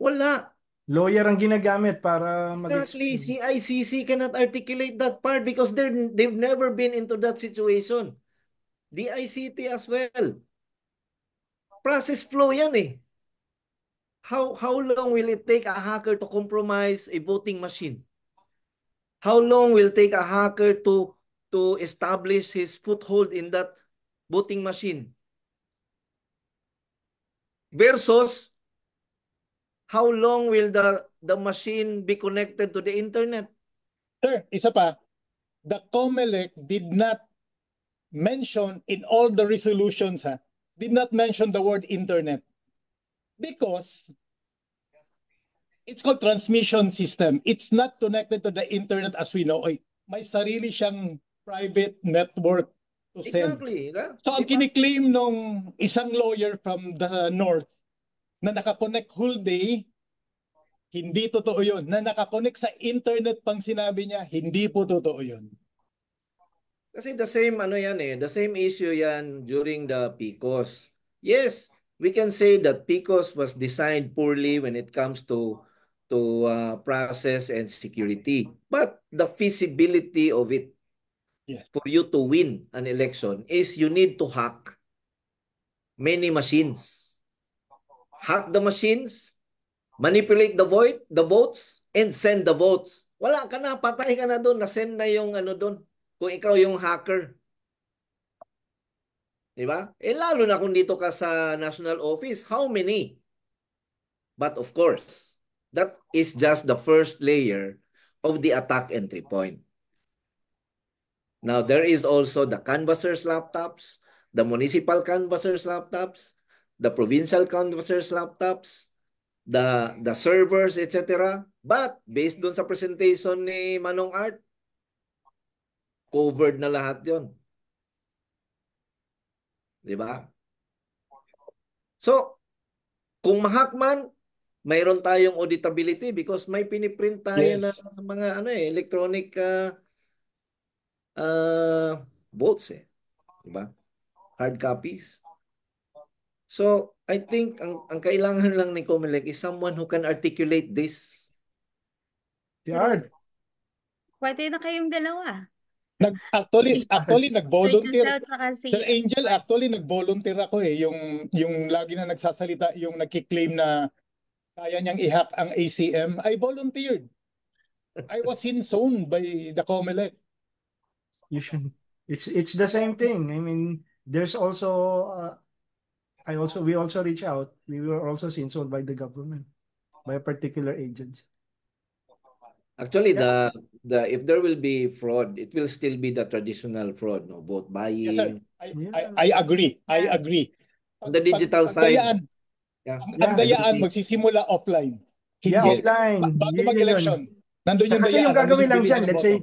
Wala. Lawyer ang ginagamit para Exactly. mag-explain. CICC cannot articulate that part because they've never been into that situation. DICT as well. Process flow yan eh. How long will it take a hacker to compromise a voting machine? How long will it take a hacker to establish his foothold in that voting machine? Versus, how long will the machine be connected to the internet? Sir, isa pa. The COMELEC did not mention in all the resolutions, did not mention the word internet. Because it's called transmission system. It's not connected to the internet as we know. May sarili siyang private network to send. Exactly. So ang kiniklaim nung isang lawyer from the north na nakakonect whole day, Hindi totoo yun. Na nakakonect sa internet pang sinabi niya, hindi po totoo yun. Kasi the same ano yan eh, the same issue yan during the PCOS. Yes, we can say that PCOS was designed poorly when it comes to process and security. But the feasibility of it Yeah. for you to win an election is you need to hack many machines. Hack the machines, manipulate the votes, and send the votes. Wala ka na, patay ka na doon, na-send na yung ano doon. Kung ikaw yung hacker. Di ba? Eh lalo na kung dito ka sa national office, how many? But of course, that is just the first layer of the attack entry point. Now, there is also the canvassers laptops, the municipal canvassers laptops, the provincial canvassers laptops, the servers, etc. But based dun sa presentation ni Manong Art, covered na lahat yon, di ba? So, kung mahack man, mayroon tayong auditability because may piniprint tayo na Yes. mga ano electronic votes di ba? Hard copies. So, I think ang kailangan lang ni Comelec is someone who can articulate this. Si Art. Pwede na kayong dalawa. Actually, Si nag-volunteer. Giselle tsaka si... Sir Angel, actually, nag-volunteer ako eh. Yung lagi na nagsasalita, yung nagkiklaim na kaya niyang i-hack ang ACM. I volunteered. I was in-zoned by the COMELEC. You should. It's the same thing. I mean, there's also we also reach out. We were also censored by the government, by a particular agency. Actually, Yeah. if there will be fraud, it will still be the traditional fraud, no? Vote Yes, sir. buying. I agree. I Yeah. agree. On the digital Ang side, dayaan, yeah, ang dayaan everything. magsisimula offline. Yeah, Hindi. offline. Bago Yun. mag-election. Nandun yung Kasi dayaan. yung gagawin nandun lang yung dyan, bilihan ng let's boto. say,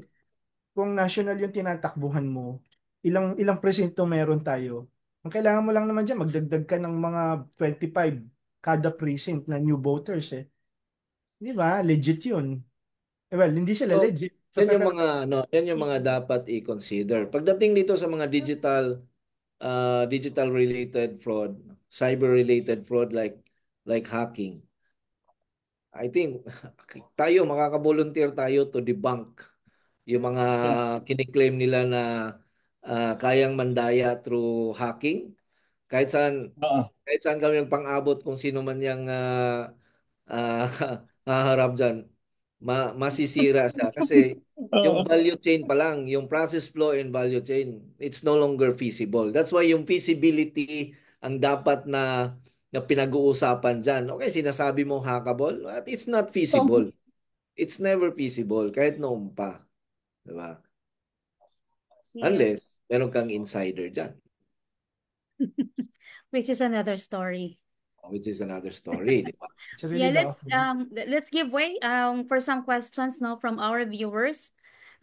kung national yung tinatakbuhan mo, ilang presinto meron tayo. Ang kailangan mo lang naman dyan, magdagdag ka ng mga 25 kada precinct na new voters eh. Di ba? Legit yun. Eh, well, hindi sila So, legit. So, yan yung pero, mga yan yung mga dapat i-consider. Pagdating dito sa mga digital related fraud, cyber related fraud like hacking. I think tayo makaka-volunteer tayo to debunk yung mga kiniklaim nila na kayang mandaya through hacking. Kahit saan Oo. kahit saan kami pang-abot kung sino man yang haharap dyan, masisira siya. Kasi yung Oo. value chain pa lang, yung process flow and value chain, it's no longer feasible. That's why yung feasibility ang dapat na pinag-uusapan dyan. Okay, sinasabi mo hackable, but it's not feasible. It's never feasible, kahit noon pa. Diba? Yes. Unless, meron kang insider dyan. Which is another story. Which is another story, di ba? it's really Yeah, the let's give way for some questions now from our viewers.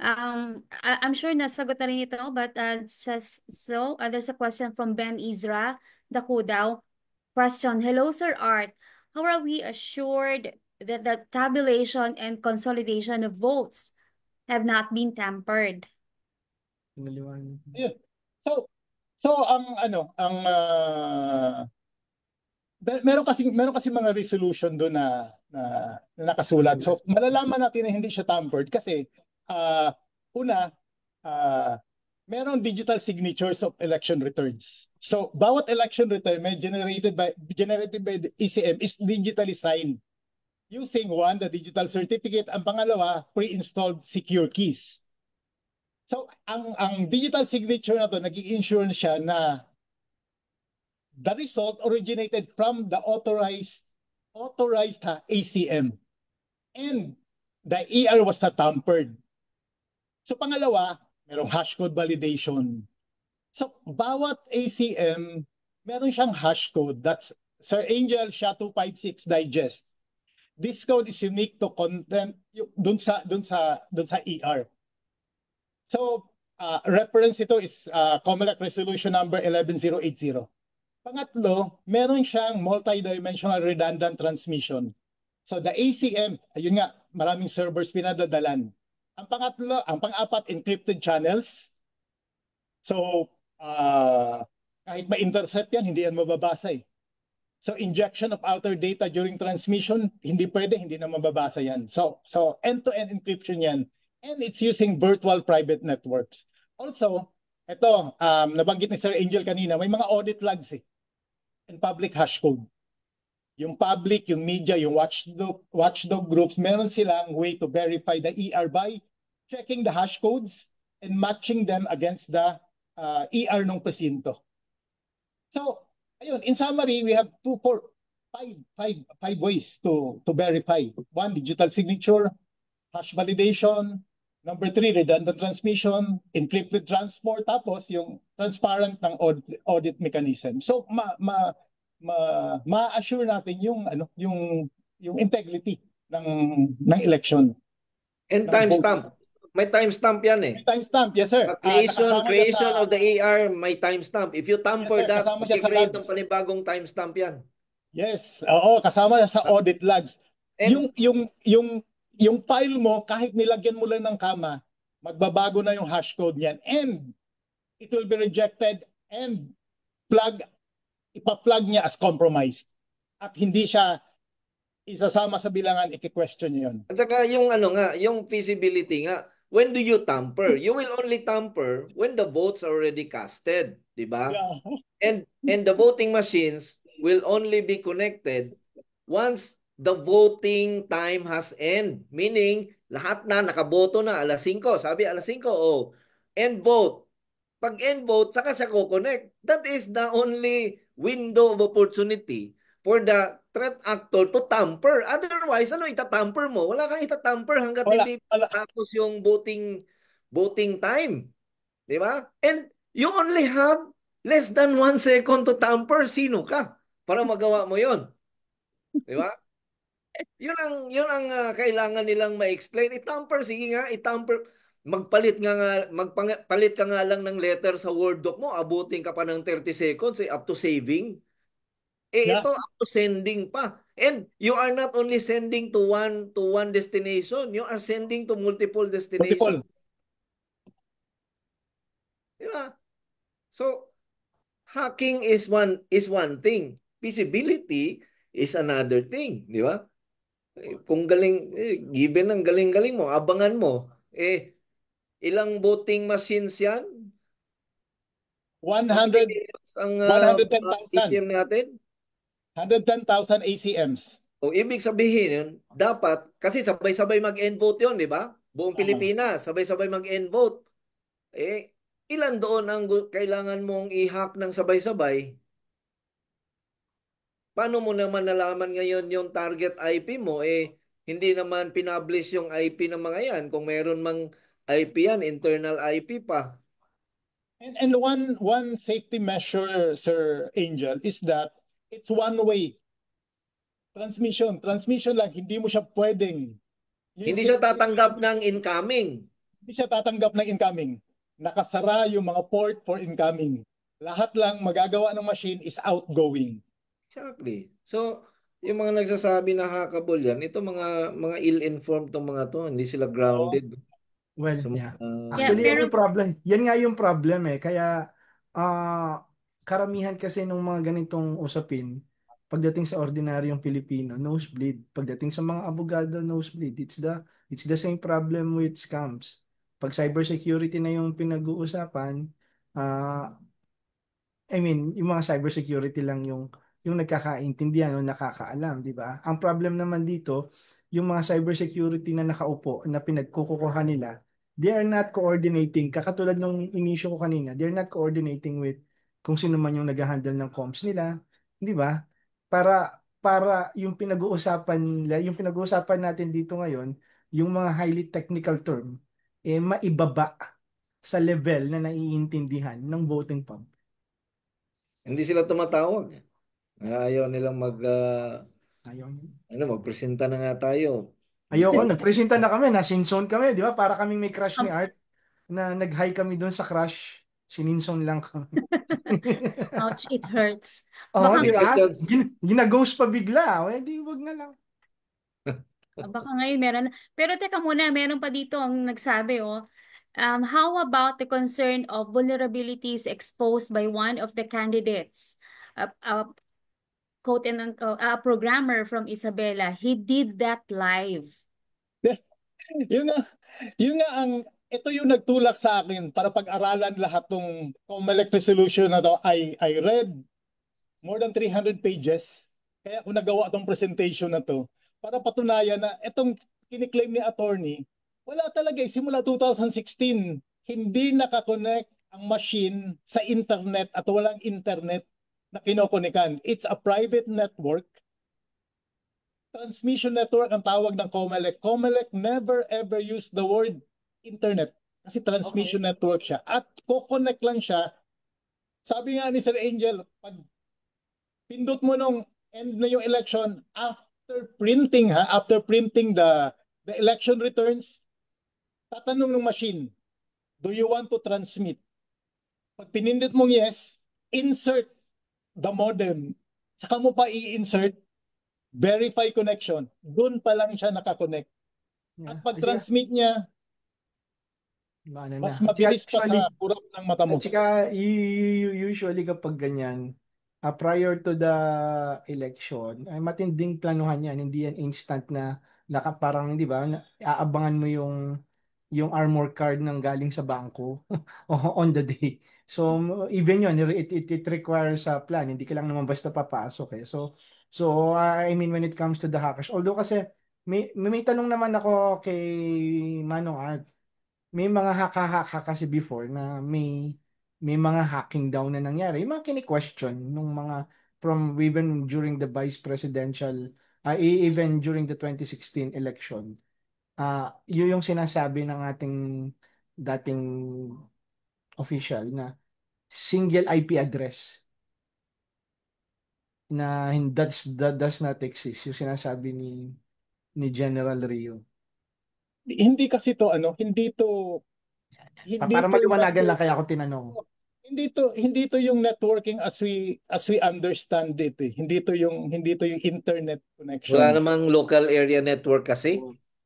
I'm sure nasagot na rin ito, but just so there's a question from Ben Izra Dakudaw. Question: Hello, Sir Art. How are we assured that the tabulation and consolidation of votes have not been tampered? maliwanag. Yeah. So meron kasi mga resolution doon na nakasulat. So malalaman natin na hindi siya tampered kasi una meron digital signatures of election returns. So bawat election return may generated by the ECM is digitally signed using one, the digital certificate, ang pangalawa, pre-installed secure keys. So ang digital signature na to nag-i-ensure siya na the result originated from the authorized ACM and the ER was not tampered. So pangalawa, merong hash code validation. So bawat ACM meron siyang hash code. That's Sir Angel SHA-256 digest. This code is unique to content dun sa ER. So reference ito is COMELEC resolution number 11080. Pangatlo, meron siyang multi-dimensional redundant transmission. So the ACM, ayun nga, maraming servers pinadadalan. Ang pangatlo, ang pang-apat, encrypted channels. So, kahit ma-intercept yan, hindi yan mababasa eh. So injection of outer data during transmission, hindi pwede, hindi na mababasa yan. So end-to-end encryption yan. And it's using virtual private networks. Also, ito, nabanggit ni Sir Angel kanina, may mga audit logs eh, and public hash code. Yung public, yung media, yung watchdog groups, meron silang way to verify the ER by checking the hash codes and matching them against the ER ng presinto. So, ayun, in summary, we have five ways to verify. One, digital signature, hash validation. Number 3, redundant transmission, encrypted transport, tapos yung transparent ng audit mechanism. So, ma-assure natin yung integrity ng election. And ng timestamp. votes. May timestamp yan eh. May timestamp, yes sir. Creation of the AR, may timestamp. If you tamper Yes, sir. that, Kasama siya sa i-create logs. ng panibagong timestamp yan. Yes, oo, kasama sa audit logs. And Yung file mo, kahit nilagyan mo lang ng kama, magbabago na yung hash code niyan. And it will be rejected and ipa-flag niya as compromised. At hindi siya isasama sa bilangan, i-question niya yun. At saka yung yung feasibility nga, when do you tamper? You will only tamper when the votes are already casted, di ba? Yeah. And the voting machines will only be connected once the voting time has end. Meaning, lahat na nakaboto na alas 5. Sabi alas 5, oh, end vote. Pag end vote, saka siya ko-connect. That is the only window of opportunity for the threat actor to tamper. Otherwise, ano itatamper mo? Wala kang itatamper hanggat hindi tapos yung voting time. Di ba? And you only have less than 1 second to tamper. Sino ka para magawa mo yon? Di ba? Yun ang kailangan nilang ma-explain. I-tamper, sige nga, i-tamper. Magpalit ka nga lang ng letter sa Word doc mo, abutin ka pa ng 30 seconds, up to saving. Yeah. Ito up to sending pa. And you are not only sending to one destination, you are sending to multiple destinations. Diba? So, hacking is one thing. Feasibility is another thing, di ba? Kung given ang galing-galing mo, abangan mo, ilang voting machines yan? 110,000 ang ATM natin? 110,000 ACMs. O ibig sabihin yun, dapat, kasi sabay-sabay mag-end vote yun, di ba? Buong Pilipinas, sabay-sabay mag-end vote. Ilan doon ang kailangan mong i-hack ng sabay-sabay? Paano mo naman nalaman ngayon yung target IP mo? Hindi naman pinablish yung IP ng mga yan. Kung meron mang IP yan, internal IP pa. And one safety measure, Sir Angel, is that it's one-way transmission. Transmission lang, hindi mo siya pwedeng. Hindi siya tatanggap ng incoming. Hindi siya tatanggap ng incoming. Nakasara yung mga port for incoming. Lahat lang magagawa ng machine is outgoing. Exactly. So, yung mga nagsasabi na hackable yan, ito mga ill-informed tong mga to, hindi sila grounded. Well, So, yeah. Actually, yan yung problem. Yan nga yung problem eh. Kaya, karamihan kasi ng mga ganitong usapin, pagdating sa ordinaryong Pilipino, nosebleed. Pagdating sa mga abogado, nosebleed. It's the same problem with scams. Pag cybersecurity na yung pinag-uusapan, yung mga cybersecurity lang yung nagkakaintindihan o nakakaalam, di ba? Ang problem naman dito, yung mga cybersecurity na nakaupo, na pinagkukuha nila, they are not coordinating. Kakatulad nung inisyo ko kanina, they are not coordinating with kung sino man yung nag-handle ng comms nila, di ba? Para yung pinag-uusapan natin dito ngayon, yung mga highly technical term, maibaba sa level na naiintindihan ng voting pump. Hindi sila tumatawag. Ayaw nilang Ayaw. magpresenta na nga tayo. Ayoko, nagpresenta na kami, nasinson kami, di ba? Para kaming may crush ni Art na nag-hi kami doon sa crush. Sininson lang kami. Ouch, it hurts. Oo, di ba? Questions? Gina-ghost pa bigla. Di, wag na lang. Baka ngayon meron. Pero teka muna, meron pa dito ang nagsabi, oh. How about the concern of vulnerabilities exposed by one of the candidates? Quote and a programmer from Isabela. He did that live. Yun nga, yun nga ito yung nagtulak sa akin para pag-aralan lahat ng COMELEC resolution na to. I read more than 300 pages. Kaya ako nagawa itong presentation na to para patunayan na itong kiniklaim ni attorney, wala talaga. Simula 2016, hindi nakakonect ang machine sa internet at walang internet na kinokonikan. It's a private network. Transmission network ang tawag ng COMELEC. COMELEC never ever used the word internet kasi transmission network siya. At ko-connect lang siya. Sabi nga ni Sir Angel, pag pindot mo nung end na yung election, after printing the election returns, tatanong ng machine, do you want to transmit? Pag pinindot mong yes, insert the modem. Saka mo pa i-insert verify connection. Doon pa lang siya nakakonect. At pag transmit niya, mas mabilis pa sa kurap ng mata mo. At saka usually kapag ganyan, prior to the election, ay matinding planuhan yan. Hindi yan instant na parang, hindi ba, aabangan mo yung armor card ng galing sa bangko on the day. So even yun, it requires a plan. Hindi ka lang naman basta papasok eh. So I mean when it comes to the hackers, although kasi may tanong naman ako kay Manong Art. May mga haka-haka kasi before na may mga hacking down na nangyari. Yung mga kini-question nung mga from even during the vice presidential even during the 2016 election. Yun yung sinasabi ng ating dating official na single IP address na that does not exist. Yung sinasabi ni General Rio. Hindi kasi to hindi Para to maliwanagan lang kaya ako tinanong. hindi to yung networking as we understand it eh. Hindi to yung internet connection. Wala namang local area network kasi.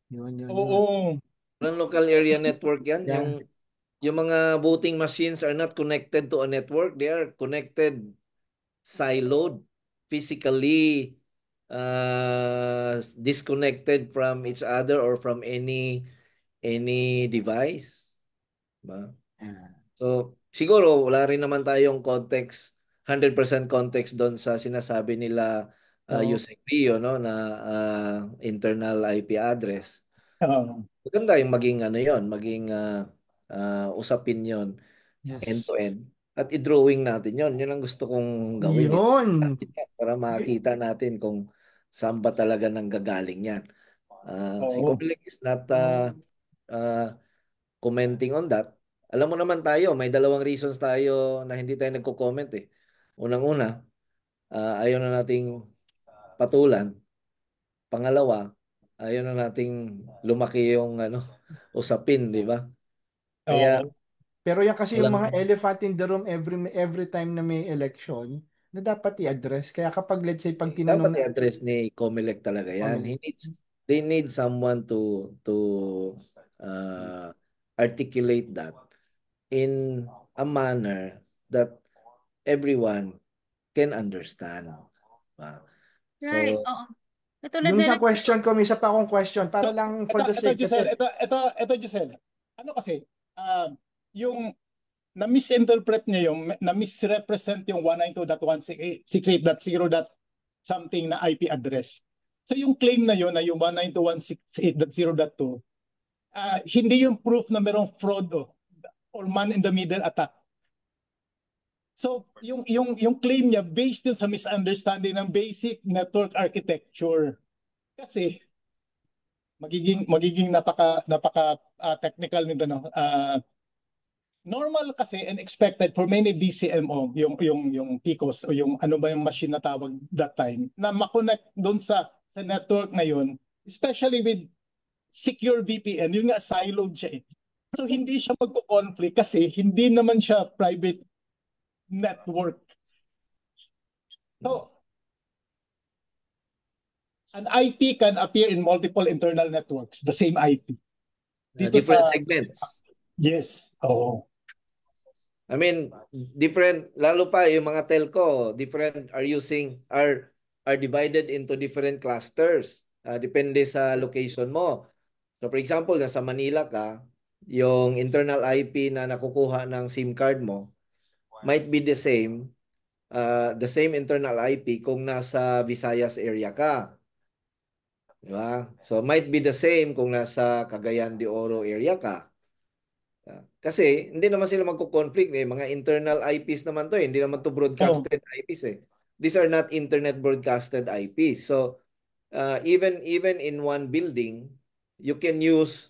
Yun. Oo. Walang local area network yan. Yeah. Yung mga voting machines are not connected to a network. They are connected, siloed, physically disconnected from each other or from any device. Diba? So, siguro wala rin naman tayong context, 100% context doon sa sinasabi nila Yusek Rio, no, na internal IP address. Maganda yung maging maging usapin yon end-to-end. At i-drawing natin yon. Yun ang gusto kong gawin. Yun. Para makita natin kung saan ba talaga nanggagaling yan. Si COMELEC is not commenting on that. Alam mo naman tayo, may dalawang reasons tayo na hindi tayo nagko-comment eh. Unang-una, ayaw na nating patulan. Pangalawa, ayaw na nating lumaki yung usapin, di ba? Kaya pero yan kasi yung mga walang- elephant in the room every time na may election na dapat i-address. Kaya kapag let's say pag tinanong dapat i-address ni COMELEC talaga yan. They need someone to articulate that in a manner that everyone can understand. Right. So, Oo. Katulad yung na isang lang. question ko, may isa pa akong question para lang for the sake kasi. Ito Giselle. Ano kasi, yung na-misinterpret niya na-misrepresent yung 192.168.0. something na IP address. So yung claim na yun na yung 192.168.0.2, hindi yung proof na merong fraud or man-in-the-middle attack. So yung claim niya based din sa misunderstanding ng basic network architecture. Kasi magiging napaka technical nito normal kasi and expected for many DCMO yung PICOS o yung ano ba yung machine na tawag that time na makonect doon sa network na yun, especially with secure VPN, yun nga siloed siya eh. So hindi siya magko-conflict kasi hindi naman siya private network. So An IP can appear in multiple internal networks, the same IP. Dito different sa segments. yes. Oo. I mean, different, lalo pa yung mga telco, different are divided into different clusters. Depende sa location mo. So for example, nasa Manila ka, yung internal IP na nakukuha ng SIM card mo might be the same internal IP kung nasa Visayas area ka. Di ba? So might be the same kung nasa Cagayan de Oro area ka. Kasi hindi naman sila magko-conflict eh. Mga internal IPs naman to eh. Hindi naman to Oh, broadcasted IPs eh. These are not internet broadcasted IPs. So even in one building, you can use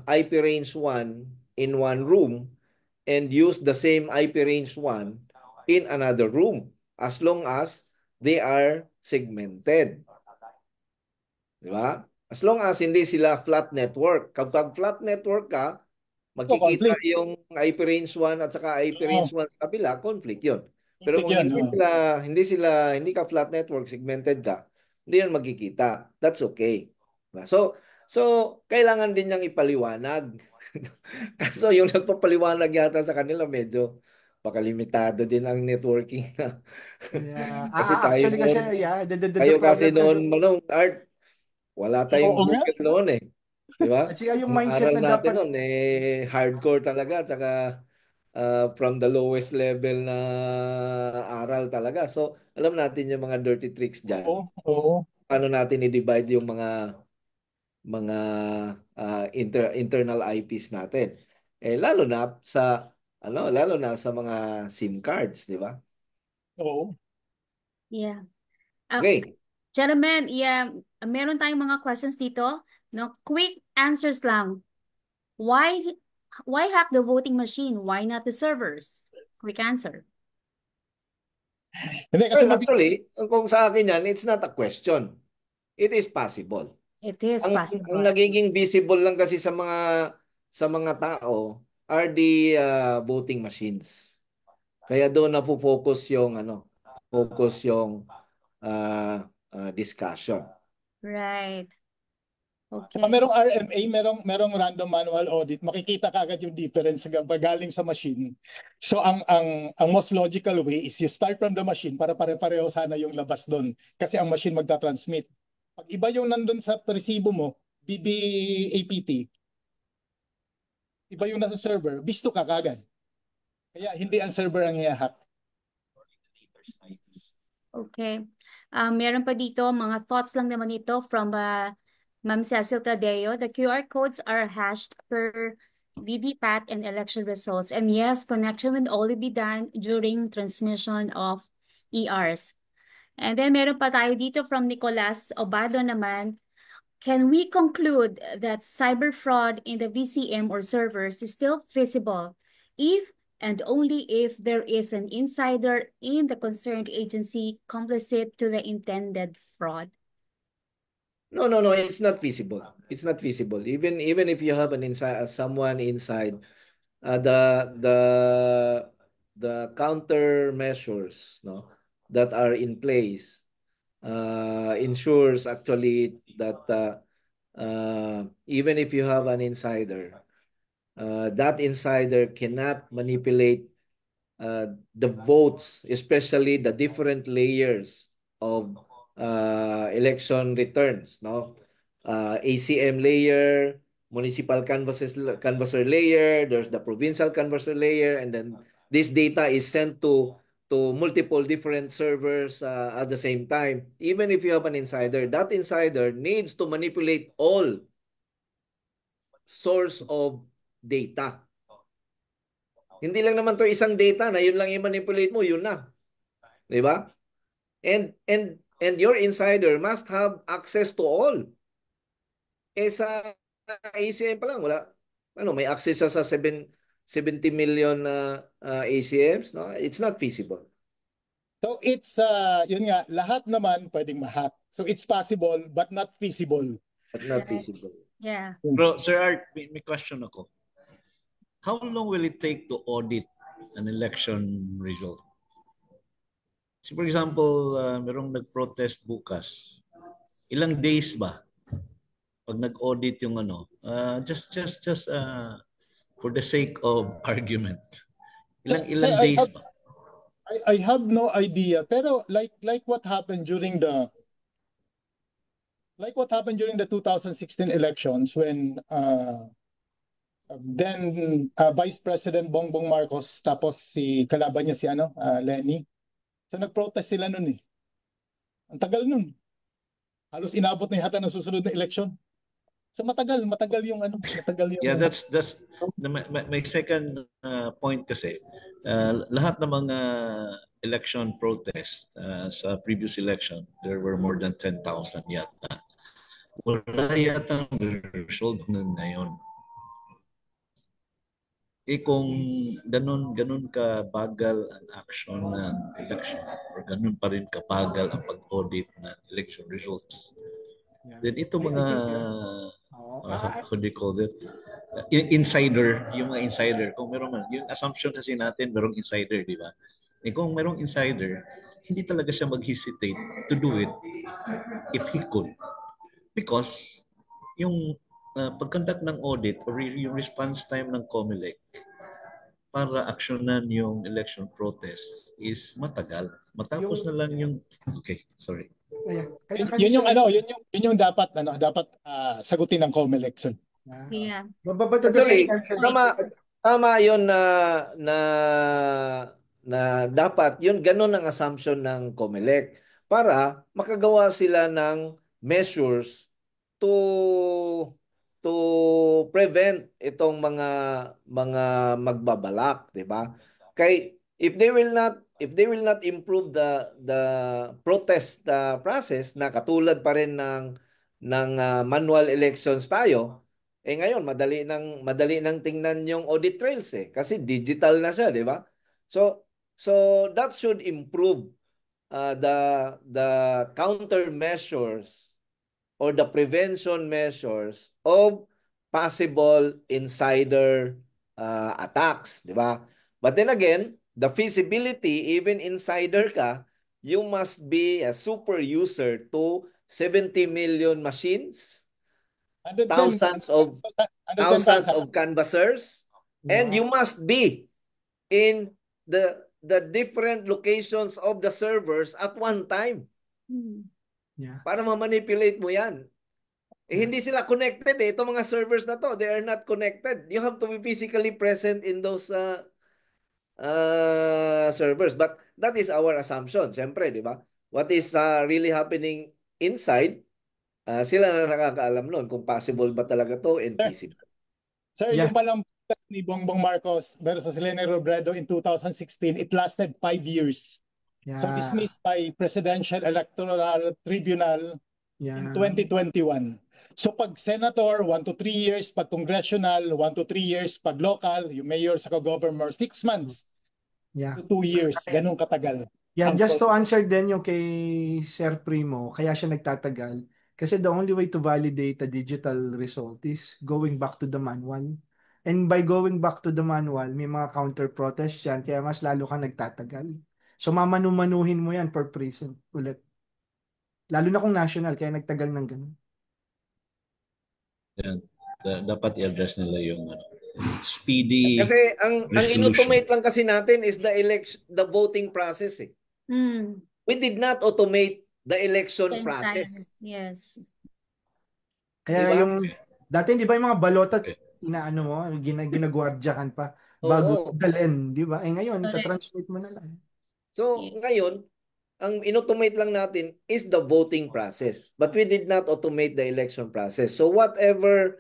IP range 1 in one room and use the same IP range 1 in another room as long as they are segmented. Di ba? As long as hindi sila flat network. Kapag flat network ka, magkikita conflict. yung IP range 1 at saka IP range Oo, 1 sa kabila, conflict 'yon. Pero conflict kung yan. hindi ka flat network, segmented ka, hindi yan magkikita. That's okay. Diba? So kailangan din niyang ipaliwanag. Kaso yung nagpapaliwanag yata sa kanila medyo pakalimitado din ang networking. Yeah. Kasi tayo Actually kasi, noon, yeah, the kayo kasi problem noon, Manong, Art, wala tayong Oo nga. Google noon eh. Di ba? at saka yung Ang mindset aral na natin dapat noon hardcore talaga tsaka from the lowest level na aral talaga. So, alam natin yung mga dirty tricks Oo, diyan. oo. Paano natin i-divide yung mga internal IPs natin. Lalo na sa mga SIM cards, di ba? Oo. Yeah. Okay. Gentlemen, yeah, meron tayong mga questions dito. No, quick answers lang. Why hack the voting machine? Why not the servers? Quick answer. Hindi kasi Well, actually, kung sa akin yan, it's not a question. It is possible. It is Ang possible. nagiging visible lang kasi sa mga tao are the voting machines. Kaya doon na focus yung discussion. Right. saka Okay. merong RMA, merong random manual audit, makikita ka agad yung difference pag galing sa machine. So ang most logical way is you start from the machine para pare-pareho sana yung labas doon kasi ang machine magta-transmit. Pag iba yung nandun sa resibo mo, BBAPT, iba yung nasa server, bisto ka kagad. Kaya hindi ang server ang i-hack. Okay. Meron pa dito, mga thoughts lang naman ito from Ma'am Cecil Tadeo. The QR codes are hashed per VVPAT and election results. And yes, connection will only be done during transmission of ERs. And then meron pa tayo dito from Nicolas Obado naman. Can we conclude that cyber fraud in the VCM or servers is still feasible if and only if there is an insider in the concerned agency complicit to the intended fraud? No, it's not feasible. It's not feasible. Even if you have someone inside, the countermeasures, no, that are in place ensures actually that even if you have an insider, that insider cannot manipulate the votes, especially the different layers of election returns, no? ACM layer, municipal canvasser layer, there's the provincial canvasser layer, and then this data is sent to multiple different servers at the same time. Even if you have an insider, that insider needs to manipulate all source of data. Hindi lang naman to isang data na yun lang i-manipulate mo, yun na. 'Di ba? And your insider must have access to all. Sa ACM pa lang wala. May access sa 70 million ACMs, no? It's not feasible. So it's, yun nga, lahat naman pwedeng ma-hack. So it's possible but not feasible. But not Right. feasible. Yeah. Bro, Sir Art, may question ako. How long will it take to audit an election result? For example, merong nag-protest bukas. Ilang days ba pag nag-audit yung ano? Just for the sake of argument. Sir, Ilang days ba? I have no idea. Pero like what happened during the 2016 elections when then Vice President Bongbong Marcos tapos si kalaban niya si Lenny. So nag-protest sila nun eh. Ang tagal nun. Halos inabot na yata ng susunod na election. So matagal matagal yung Yeah, that's my second point kasi. Lahat ng mga election protest sa previous election, there were more than 10,000 yata. Wala yata resolve ngayon. Kung ganun ka bagal ang action ng election or ganun pa rin kabagal ang pag-audit ng election results, then ito mga how do you call it? Insider, yung mga insider, kung meron man, yung assumption kasi natin merong insider, di ba? Kung merong insider, hindi talaga siya mag-hesitate to do it if he could. Because yung pag-conduct ng audit or yung response time ng COMELEC para aksyonan yung election protest is matagal. Matapos na lang yung okay, sorry. Yun yung dapat sagutin ng COMELEC, sir. Yeah. Actually, tama yun na dapat yun ganun ang assumption ng COMELEC para makagawa sila ng measures to prevent itong mga magbabalak, 'di ba? Kay if they will not improve the protest process na katulad pa rin ng manual elections tayo, ngayon madali nang tingnan yung audit trails kasi digital na siya, 'di ba? So that should improve the countermeasures or the prevention measures of possible insider attacks, di ba? But then again, the feasibility, even insider ka, you must be a super user to 70 million machines, thousands of canvassers, and you must be in the different locations of the servers at one time. Para ma-manipulate mo yan. Hindi sila connected Itong mga servers na to, they are not connected. You have to be physically present in those servers. But that is our assumption, siyempre, di ba? What is really happening inside, sila na nakakaalam nun kung possible ba talaga to and feasible. Sir, yung palang ni Bongbong Marcos versus Leni Robredo in 2016, it lasted 5 years. So dismissed by Presidential Electoral Tribunal in 2021. So pag senator, 1 to 3 years. Pag congressional, 1 to 3 years. Pag local, yung mayor sa governor, 6 months to 2 years. Ganun katagal. Yeah, just to answer din yung kay Sir Primo, kaya siya nagtatagal. Kasi the only way to validate a digital result is going back to the manual. And by going back to the manual, may mga counter-protest yan, kaya mas lalo kang nagtatagal. So mamanu-manuhin mo yan per precinct ulit. Lalo na kung national, kaya nagtagal ng ganun. Yan. Dapat i-address nila yung speedy kasi ang in-automate lang kasi natin is the voting process We did not automate the election process. Yes. Kaya diba? Yung dati di ba yung mga balota inaano mo, ginagwardyakan pa bago dalhin, di ba? Ngayon, ta-transmit mo na lang. So, ngayon, ang in-automate lang natin is the voting process. But we did not automate the election process. So whatever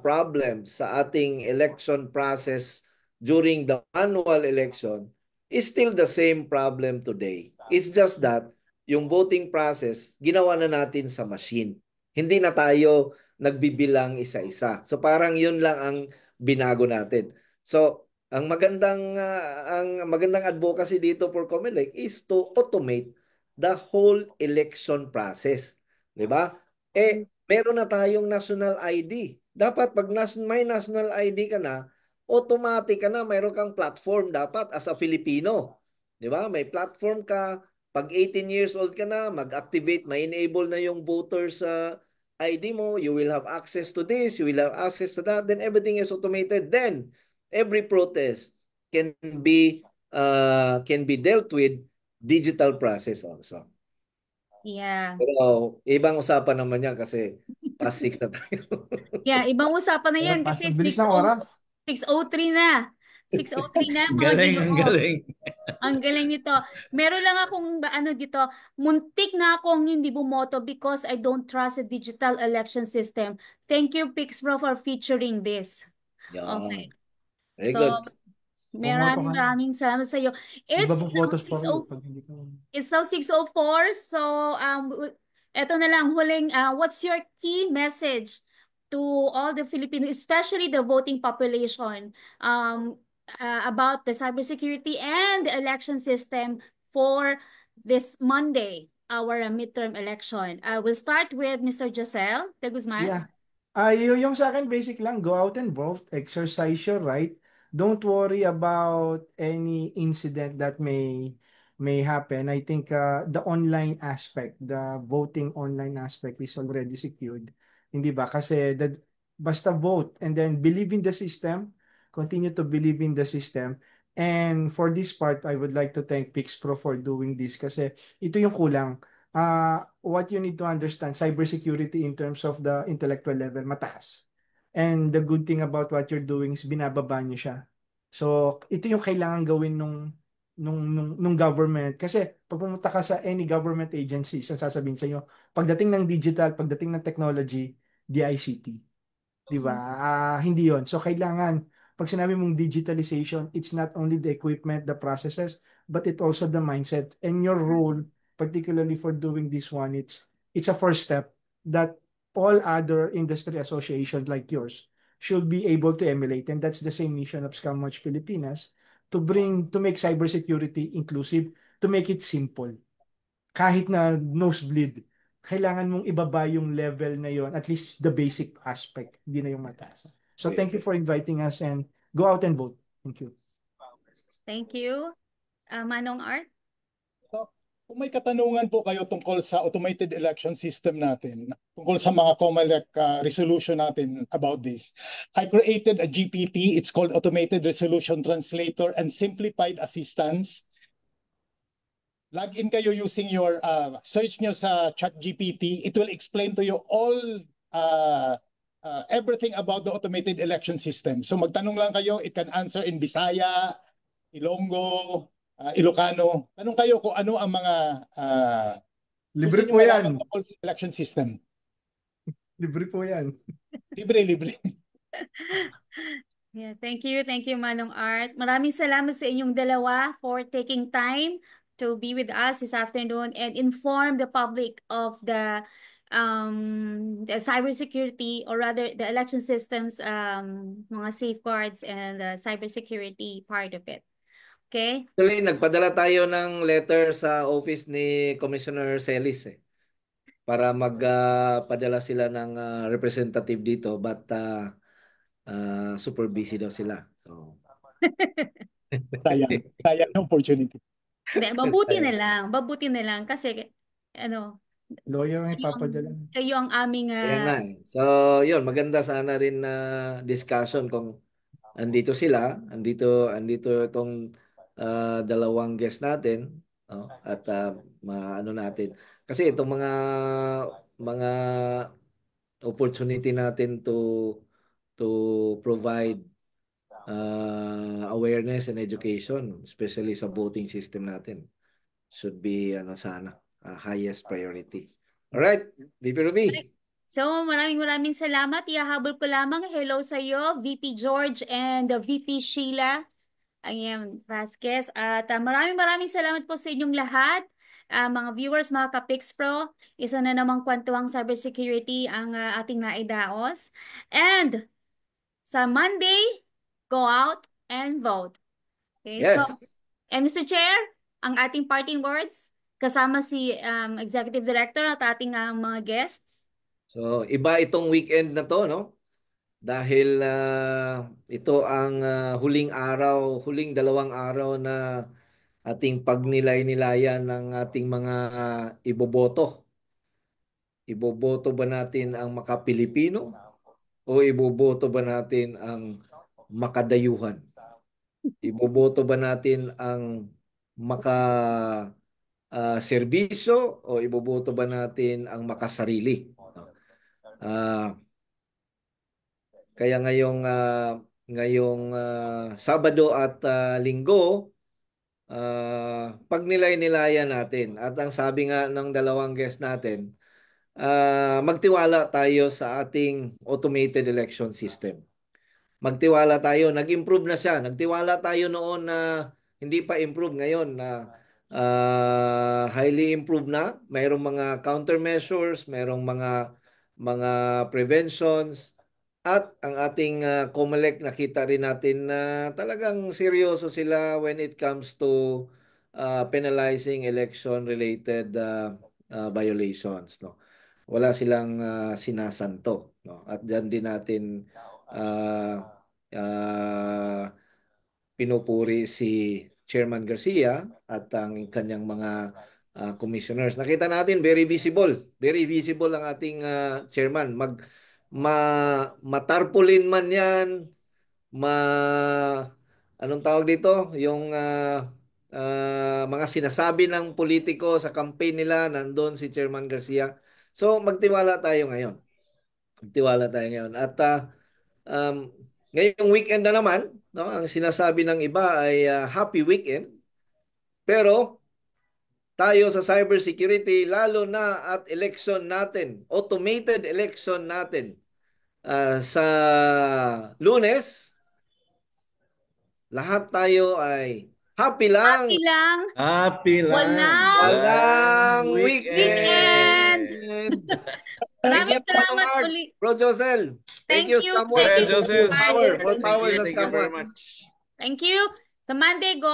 problems sa ating election process during the manual election is still the same problem today. It's just that yung voting process, ginawa na natin sa machine. Hindi na tayo nagbibilang isa-isa. So parang yun lang ang binago natin. So ang magandang advocacy dito for COMELEC is to automate the whole election process. 'Di ba? Meron na tayong national ID. Dapat pag may national ID ka na, automatic ka na, mayroon kang platform dapat as a Filipino. Di ba? May platform ka. Pag 18 years old ka na, mag-activate, may-enable na yung voters sa ID mo. You will have access to this, you will have access to that. Then everything is automated. Then every protest can be dealt with digital process also. Yeah. Pero ibang usapan naman yan kasi past 6 na tayo. Yeah, ibang usapan na yan kasi Ang bilis ng oras. 6:03 na. 6:03 na, mga Galing, ang Ginoo. galing. Ang galing nito. Meron lang akong ano dito, muntik na akong hindi bumoto because I don't trust the digital election system. Thank you, Pixpro, for featuring this. Okay. Yan. Very So, good. Bumoto ka na. maraming salamat sa iyo. Iba It's ba now photos pa 6:00. rin pag hindi ka... It's now 6:04. So, eto na lang, huling, what's your key message to all the Filipinos, especially the voting population, about the cybersecurity and the election system for this Monday, our midterm election? We'll start with Mr. Josel de Guzman. Yeah. Yung sa akin, basic lang, go out and vote, exercise your right. Don't worry about any incident that may happen. I think the online aspect, the voting online aspect is already secured. Hindi ba? Kasi basta vote and then believe in the system, continue to believe in the system. And for this part, I would like to thank Pixpro for doing this kasi ito yung kulang. What you need to understand, cybersecurity in terms of the intellectual level, mataas. And the good thing about what you're doing is binababa nyo siya. So, ito yung kailangan gawin nung government. Kasi pag pumunta ka sa any government agency, sasabihin sa inyo, pagdating ng digital, pagdating ng technology, DICT. Di ba? Hindi yon. So, kailangan, pag sinabi mong digitalization, it's not only the equipment, the processes, but it also the mindset. And your role, particularly for doing this one, it's a first step that all other industry associations like yours should be able to emulate. And that's the same mission of ScamWatch Pilipinas to make cybersecurity inclusive, to make it simple. Kahit na nosebleed, kailangan mong ibaba yung level na yon, at least the basic aspect, hindi na yung mataas. So thank you for inviting us and go out and vote. Thank you. Thank you. Manong Art? So, kung may katanungan po kayo tungkol sa automated election system natin, tungkol sa mga COMELEC resolution natin about this, I created a GPT. It's called Automated Resolution Translator and Simplified Assistance. Log in kayo using your search nyo sa ChatGPT. It will explain to you all everything about the automated election system. So magtanong lang kayo, it can answer in Bisaya, Ilonggo, Ilocano. Tanong kayo kung ano ang mga Libre gusto po nyo yan. malaman tungkol sa election system. Libre po yan. Libre, libre. Yeah, thank you. Thank you, Manong Art. Maraming salamat sa inyong dalawa for taking time to be with us this afternoon and inform the public of the cybersecurity, or rather the election systems, mga safeguards and the cybersecurity part of it. Okay? Actually, nagpadala tayo ng letter sa office ni Commissioner Celis para magpadala sila ng representative dito, but super busy daw sila. So, Sayang yung opportunity. Hindi, mabuti na lang kasi ano, Lawyer ang ipapadala. kayo ang aming kaya nga So, yun, maganda sana rin na discussion kung andito sila, andito itong dalawang guest natin, no? At maano natin. Kasi itong mga opportunity natin to provide awareness and education, especially sa voting system natin, should be sana highest priority. All right, VP Ruby. So, maraming salamat. Ihahabol ko lamang hello sa iyo, VP George and VP Sheila. Ayan, Vasquez. At maraming salamat po sa inyong lahat. Mga viewers, mga ka-Pix Pro, isa na namang kwentuhang cybersecurity ang ating naidaos. And sa Monday, go out and vote. Okay, Yes. so, and Mr. Chair, ang ating parting words, kasama si Executive Director at ating mga guests. So, iba itong weekend na to, no? Dahil ito ang huling dalawang araw na ating pagnilay-nilayan ng ating mga iboboto. Iboboto ba natin ang makapilipino o iboboto ba natin ang makadayuhan? Iboboto ba natin ang maka serbisyo o iboboto ba natin ang makasarili? Ah, kaya ngayong Sabado at Linggo, pagnilay-nilayan natin. At ang sabi nga ng dalawang guest natin, magtiwala tayo sa ating automated election system. Magtiwala tayo, nag-improve na siya. Nagtiwala tayo noon na hindi pa improve, ngayon na highly improved na. Mayroong mga countermeasures, mayroong mga preventions, at ang ating COMELEC, nakita rin natin na talagang seryoso sila when it comes to penalizing election-related violations, no? Wala silang sinasanto, no? At diyan din natin uh, pinupuri si Chairman Garcia at ang kanyang mga commissioners. Nakita natin very visible ang ating chairman. Matarpulin man 'yan, anong tawag dito? Yung mga sinasabi ng politiko sa campaign nila, nandun si Chairman Garcia. So magtiwala tayo ngayon. At ngayong weekend na naman, no, ang sinasabi ng iba ay happy weekend. Pero tayo sa cybersecurity, lalo na at election natin, automated election natin sa Lunes, lahat tayo ay happy lang. Happy lang. Happy lang. Walang weekend. Thank you, Maraming salamat Manong Art. uli. Bro Josel. Thank you, Scamwell. Thank you, Josel. Mark. More power sa Thank you very Scamwell. much. Thank you. Sa Monday, go